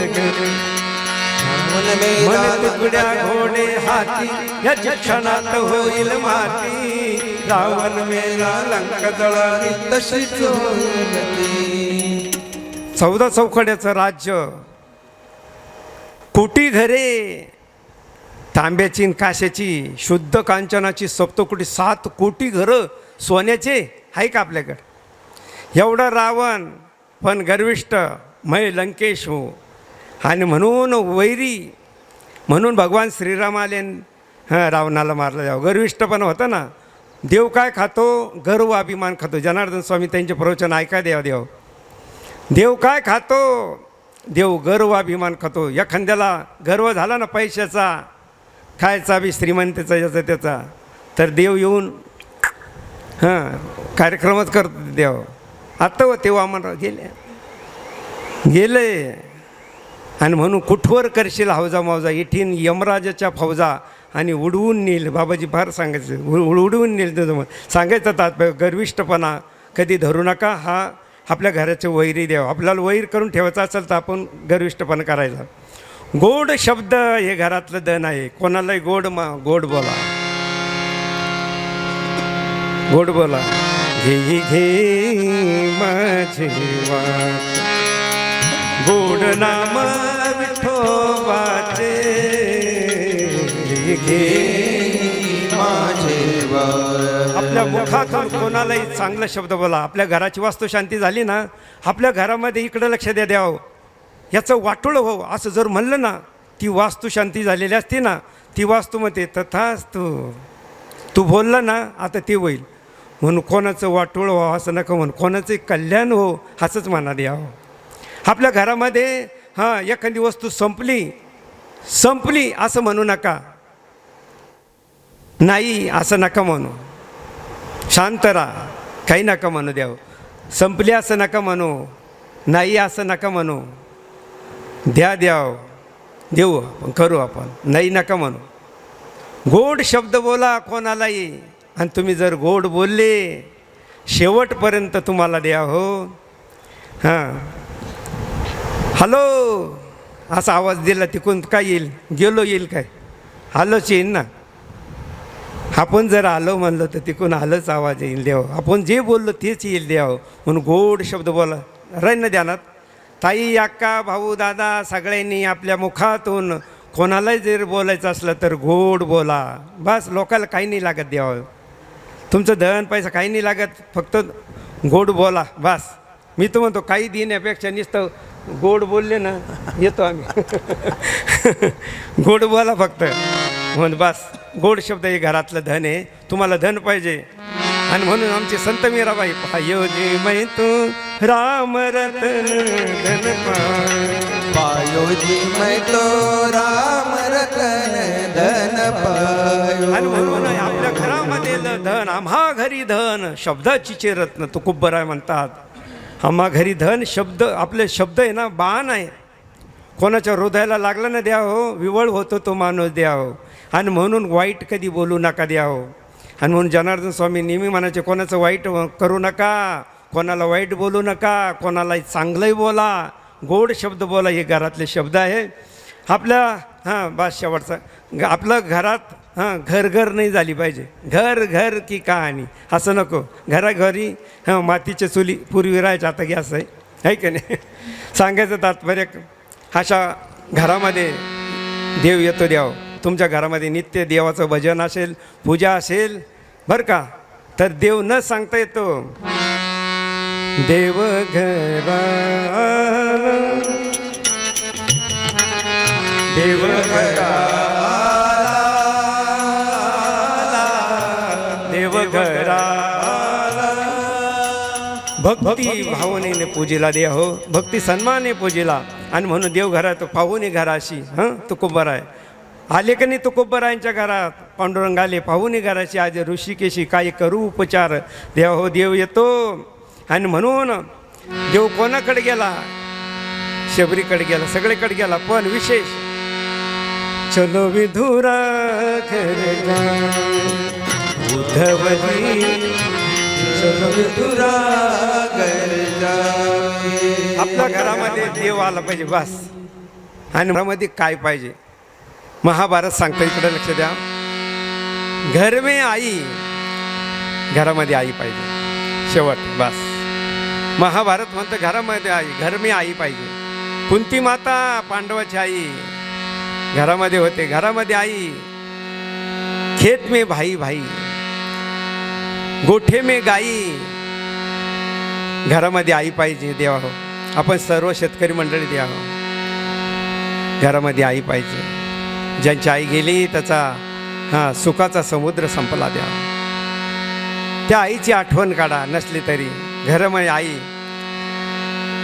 मन तुकड्या घोडे हाती याची क्षणात होईल माती. रावण मेला लंक जळाली तशीच होईल. 14 चौकड्याचं राज्य, कोटी घरे, तांब्याची काशाची, शुद्ध कांचनाची सप्तकोटी, 7 कोटी घरं सोन्याचे आहे का आपल्याकडे. एवढा रावण पण गर्विष्ठ, मै लंकेश हो. आणि म्हणून वैरी, म्हणून भगवान श्रीराम आले, रावणाला मारलं जावं. गर्विष्ठ पण होतं ना. देव काय खातो, गर्व अभिमान खातो. जनार्दन स्वामी त्यांचे प्रवचन ऐका देव. देव काय खातो, देव गर्व अभिमान खातो. एखाद्याला गर्व झाला ना पैशाचा, खायचा बी श्रीमंतीचा याचा त्याचा, तर देव येऊन कार्यक्रमच करतो देव. आत्ता व तेव्हा वामनराव गेले. आणि म्हणून कुठवर करशील हौजा मौजा, इठीन यमराजाच्या फौजा आणि उडवून नेईल. बाबाजी फार सांगायचं उडवून नेईल तुझं मन. सांगायचं तात्पर्य गर्विष्ठपणा कधी धरू नका. हा आपल्या घराचे वैरी द्यावं. आपल्याला वैर करून ठेवायचं असेल तर आपण गर्विष्ठपणा करायचा. गोड शब्द हे घरातलं धन आहे. कोणालाही गोड गोड बोला, गोड बोला. घे घे माझे वाट गोड नाम विठोबाचे. घे माझे वाट. आपल्या मुखातून कोणालाही चांगला शब्द बोला. आपल्या घराची वास्तुशांती झाली ना, आपल्या घरामध्ये इकडं लक्ष द्यावं, याचं वाटोळं हो असं जर म्हणलं ना, ती वास्तुशांती झालेली असते ना, ती वास्तूमध्ये तथाच तू बोलला ना आता ते होईल. म्हणून कोणाचं वाटोळं व्हावं असं नका म्हणून, कोणाचं कल्याण हो असंच म्हणा द्यावं. आपल्या घरामध्ये एखादी वस्तू संपली असं म्हणू नका. नाही असं नका म्हणू. शांत राहा, काही नका म्हणू द्यावं. संपली असं नका म्हणू, नाही असं नका म्हणू. देऊ आपण, करू आपण, नाही नका म्हणू. गोड शब्द बोला कोणालाही. आणि तुम्ही जर गोड बोलले शेवटपर्यंत तुम्हाला द्या हो. हॅलो असा आवाज दिला तिकून काय येईल? येईल काय? आलोच येईल ना. आपण जर आलो म्हणलं तर तिकून आलंच आवाज येईल द्यावं. आपण जे बोललो तेच येईल द्यावं. म्हणून गोड शब्द बोला. राहील ना ध्यानात. ताई, अक्का, भाऊ, दादा सगळ्यांनी आपल्या मुखातून कोणालाही जर बोलायचं असलं तर गोड बोला. बस, लोकाला काही नाही लागत द्यावं. तुमचं धन पैसा काही नाही लागत, फक्त गोड बोला बस. मी तर म्हणतो काही देण्यापेक्षा नुसतं गोड बोलले ना येतो आम्ही. गोड बोला फक्त. म्हणून बस, गोड शब्द हे घरातलं धन आहे. तुम्हाला धन पाहिजे. आणि म्हणून आमचे संत मीराबाई, पायो जी मै तू राम रतन धन पायो जी मै तो राम रतन धन पायो. आणि म्हणून आपल्या घरामध्ये धन, आम्हा घरी धन शब्दाची रत्न तुकोबराय म्हणतात. आम्हा घरी धन शब्द, आपले शब्द आहे ना बाण आहे. कोणाच्या हृदयाला लागलं ना द्या हो, विवळ होतो तो माणूस द्या हो. आणि म्हणून वाईट कधी बोलू नका द्या हो. आणि म्हणून जनार्दन स्वामी नेहमी म्हणायचे कोणाचं वाईट करू नका, कोणाला वाईट बोलू नका, कोणालाही चांगलंही बोला, गोड शब्द बोला. हे घरातले शब्द आहे आपल्या. बस शेवटचा, आपलं घरात घर नाही झाली पाहिजे. घर की कहाणी असं नको. घराघरी मातीच्या चुली पूर्वी राहायच्या, आता गॅस आहे की नाही. सांगायचं तात्पर्य, अशा घरामध्ये देव येतो द्यावं. तुमच्या घरामध्ये नित्य देवाचं भजन असेल, पूजा असेल बरं का, तर देव न सांगता येतो. देव घरा देव घरा देव घरा भक्ती भावनेने पूजेला द्या हो. भक्ती सन्माने पूजेला. आणि म्हणून देव घरात पाहुणे घराशी तुकोबर आहे. आले का नाही तुकोबरायांच्या घरात? पांडुरंग आले पाहुणे घराशी. आज ऋषिकेशी काय करू उपचार देवा हो. देव येतो. आणि म्हणून देव कोणाकडे गेला? शबरीकडे गेला, सगळीकडे गेला. पण विशेष, चलो विधुरा घर जा उद्धवजी, चलो विधुरा घर जा. आपल्या घरामध्ये देव आला पाहिजे बस. आणि घरामध्ये काय पाहिजे? महाभारत सांगतं, इकडे लक्ष द्या. घर में आई, घरामध्ये आई पाहिजे. शेवट बस. महाभारत म्हणतं घरामध्ये आई, घर में आई पाहिजे. कुंती माता पांडवाची आई घरामध्ये होते. घरामध्ये आई. खेत में भाई, गोठे में गाई. घरामध्ये आई पाहिजे देवा हो. आपण सर्व शेतकरी मंडळी द्या हो. घरामध्ये आई पाहिजे. ज्यांची आई गेली त्याचा सुखाचा समुद्र संपला द्या. त्या आईची आठवण काढा. नसली तरी घरामध्ये आई.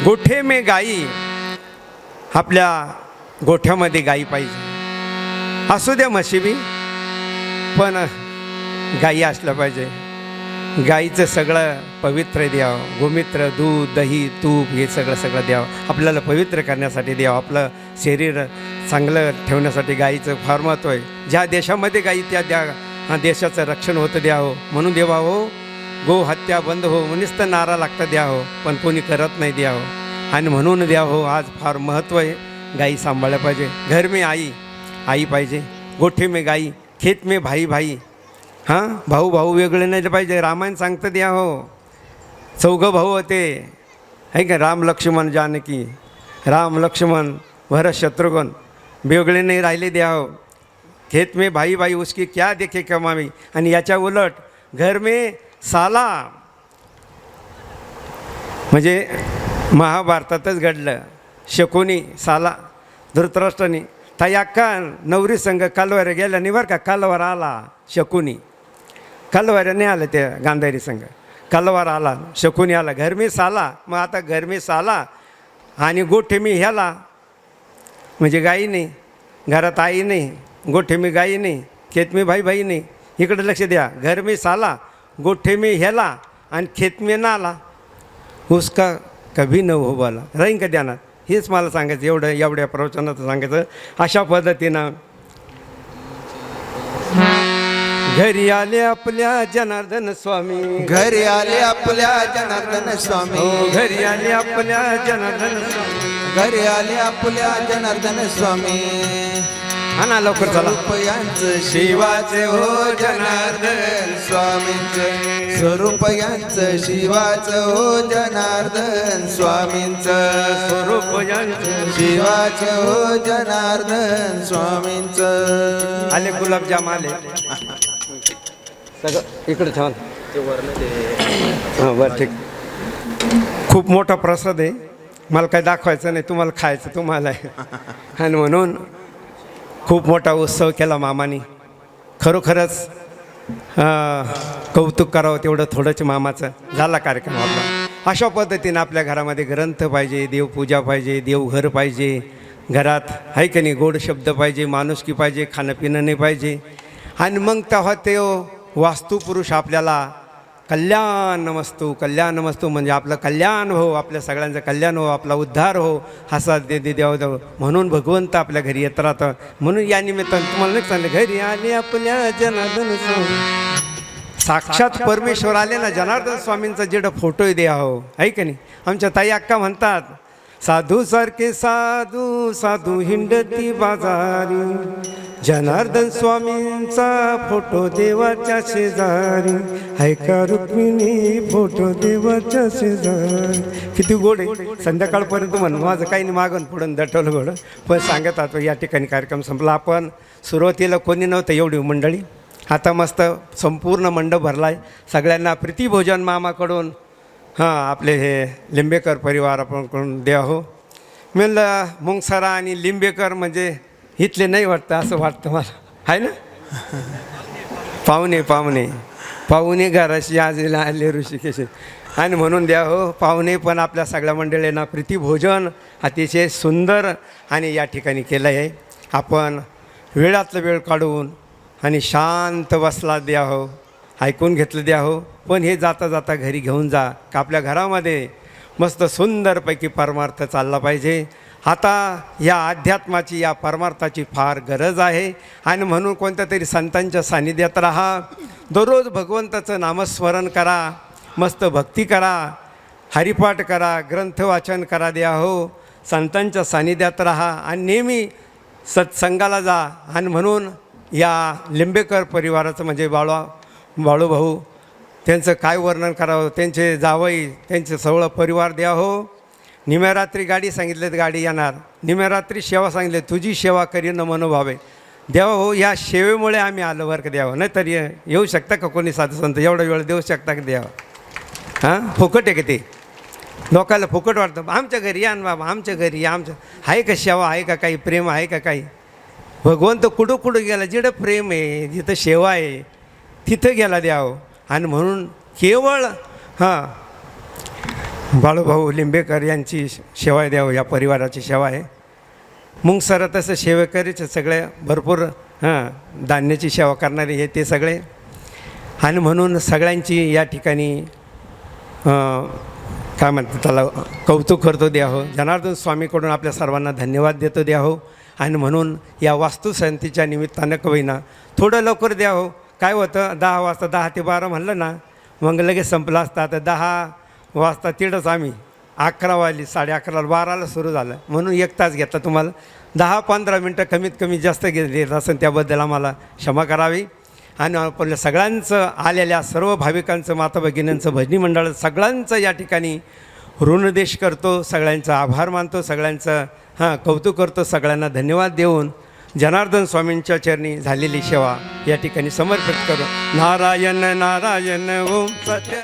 गोठे में गाई, आपल्या गोठ्यामध्ये गाई पाहिजे. असू द्या म्हशीबी, पण गाई असलं पाहिजे. गाईचं सगळं पवित्र द्यावं. गोमित्र, दूध, दही, तूप हे सगळं द्यावं. आपल्याला पवित्र करण्यासाठी द्यावं. आपलं शरीर चांगलं ठेवण्यासाठी गाईचं फार महत्त्व आहे. ज्या देशामध्ये गाई त्या देशाचं रक्षण होतं द्यावं म्हणून देवावं. गो हत्या बंद हो म्हणूनच तर नारा लागतं द्यावं, पण कोणी करत नाही द्यावं. आणि म्हणून द्यावं आज फार महत्त्व आहे. गाई सांभाळल्या पाहिजे. घर में आई पाहिजे, गोठे में गाई, खेत में भाई. हां, भाऊ वेगळे नाही पाहिजे. रामायण सांगतं द्या हो. 4 भाऊ होते आहे का, राम लक्ष्मण जानकी, राम लक्ष्मण भरत शत्रुघ्न, वेगळे नाही राहिले द्या हो. खेत में भाई उसकी क्या देखे कमावी. आणि याच्या उलट घर में साला, म्हणजे महाभारतातच घडलं. शकुनी साला धृतराष्ट्राने ताई अक्का नवरी संघ कालवाऱ्या गेल्या नाही बरं का. कालवार आला शकुनी, कालवाऱ्या नाही आलं त्या गांधारी संघ, कालवार आला शकुनी आला. घर में साला, मग आता घर में साला आणि गोठे मी ह्याला, म्हणजे गाई नाही, घरात आई नाही, गोठे मी गाई नाही, खेत में भाई नाही. इकडे लक्ष द्या. घर में साला, गोठे में ह्याला आणि खेत में नाला, उसका कभी न हो बोला. राहीन का ध्यानात. हेच मला सांगायचं, एवढ्या प्रवचनात सांगायचं. अशा पद्धतीनं घरी आले आपल्या जनार्दन स्वामी, घरी आले आपल्या जनार्दन स्वामी, घरी आले आपल्या जनार्दन स्वामी, घरी आले आपल्या जनार्दन स्वामी. आणा लवकर चला. स्वरूपयांचं शिवाचे हो जनार्दन स्वामींचं, स्वरूपयांचं शिवाचं हो जनार्दन स्वामींचं, स्वरूप शिवाचं हो जनार्दन स्वामींचं. आले गुलाबजाम आले सगळं इकडे छान. हां बरं ठीक. खूप मोठा प्रसाद आहे. मला काय दाखवायचं नाही, तुम्हाला खायचं तुम्हाला आहे. आणि म्हणून खूप मोठा उत्सव केला मामानी. खरोखरच कौतुक करावं तेवढं थोडंच मामाचं. झाला कार्यक्रम आपला. अशा पद्धतीनं आपल्या घरामध्ये ग्रंथ पाहिजे, देवपूजा पाहिजे, देवघर पाहिजे, घरात आहे की नाही, गोड शब्द पाहिजे, माणुसकी पाहिजे, खाणंपिणं नाही पाहिजे. आणि मग तेव्हा ते वास्तुपुरुष आपल्याला कल्याण नमस्तू म्हणजे आपलं कल्याण हो, आपल्या सगळ्यांचं कल्याण हो, आपला उद्धार हो, असा देव म्हणून भगवंत आपल्या घरी येत राहतं. म्हणून या निमित्तानं तुम्हाला नाही सांगलं, घरी आले आपल्या जनार्दन स्वामी. साक्षात परमेश्वर आले ना. जनार्दन स्वामींचा जेवढा फोटो द्या हो, आहे की नाही. आमच्या ताई अक्का म्हणतात, साधू सारखे साधू हिंडती बाजारी, जनार्दन स्वामींचा फोटो देवाच्या शेजारी, ऐका रुक्मिणी फोटो देवाच्या शेजारी. किती गोड आहे. संध्याकाळपर्यंत म्हण माझं काही नाही, मागून पुढून दटवलं गोड. पण सांगत आहोत या ठिकाणी कार्यक्रम संपला. आपण सुरुवातीला कोणी नव्हतं एवढी मंडळी, आता मस्त संपूर्ण मंडप भरला आहे. सगळ्यांना प्रीतिभोजन मामाकडून आपले हे लिंबेकर परिवार आपणकडून द्या हो. म्हणलं मुंगसरा आणि लिंबेकर म्हणजे इथले नाही वाटतं, असं वाटतं मला, आहे ना. पाहुणे घराशी आज आले ऋषिकेश. आणि म्हणून द्या हो पाहुणे. पण आपल्या सगळ्या मंडळींना प्रीतिभोजन अतिशय सुंदर आणि या ठिकाणी केलं आहे. आपण वेळातलं वेळ काढून आणि शांत बसला द्या हो, ऐकून घेतलं द्या हो. पण हे जाता जाता घरी घेऊन जा, का आपल्या घरामध्ये मस्त सुंदरपैकी परमार्थ चालला पाहिजे. आता या अध्यात्माची, या परमार्थाची फार गरज आहे. आणि म्हणून कोणत्या तरी संतांच्या सान्निध्यात राहा, दररोज भगवंताचं नामस्मरण करा, मस्त भक्ती करा, हरिपाठ करा, ग्रंथ वाचन करा द्या हो. संतांच्या सान्निध्यात राहा आणि नेहमी सत्संगाला जा. आणि म्हणून या लिंबेकर परिवाराचं म्हणजे बाळूभाऊ त्यांचं काय वर्णन करावं. त्यांचे जावई, त्यांचे सगळं परिवार द्या हो. निम्यारात्री गाडी सांगितले तर गाडी येणार, निम्यारात्री सेवा सांगितले तुझी सेवा करीन मनोभावे द्यावं हो. या सेवेमुळे आम्ही आलो बरं का द्यावं. नाही तरी येऊ शकता का कोणी साधू संत एवढा वेळ देऊ शकता का द्यावं. फुकट आहे का ते. लोकांना फुकट वाटतं. आमच्या घरी या ना बाबा, आमच्या घरी या. आमच्या आहे का सेवा, आहे का काही प्रेम आहे का काही. भगवंत कुठं गेला. जिथं प्रेम आहे, जिथं सेवा आहे, तिथं गेला द्यावं. आणि म्हणून केवळ बाळूभाऊ लिंबेकर यांची सेवा द्यावं, या परिवाराची सेवा आहे. मग सर तसं सेवेकरीच सगळे भरपूर धान्याची सेवा करणारे हे ते सगळे. आणि म्हणून सगळ्यांची या ठिकाणी काय म्हणतात त्याला कौतुक करतो द्या हो. जनार्दन स्वामीकडून आपल्या सर्वांना धन्यवाद देतो द्या हो. आणि म्हणून या वास्तुशांतीच्या निमित्तानं कवीना थोडं लवकर द्या हो. काय होतं 10 वाजता 10 ते 12 म्हणलं ना मग लगेच संपलं असतं. आता 10 वाजता तिकडंच आम्ही 11 वाजली 11:30 12ला सुरू झालं म्हणून 1 तास घेतला. तुम्हाला 10-15 मिनटं कमीत कमी जास्त घेत असेल त्याबद्दल आम्हाला क्षमा करावी. आणि आपल्या सगळ्यांचं आलेल्या सर्व भाविकांचं माता भगिनींचं भजनी मंडळ सगळ्यांचं या ठिकाणी ऋणदेश करतो. सगळ्यांचा आभार मानतो. सगळ्यांचं कौतुक करतो. सगळ्यांना धन्यवाद देऊन जनार्दन स्वामींच्या चरणी झालेली सेवा या ठिकाणी समर्पित करू. नारायण नारायण ओम सत्य.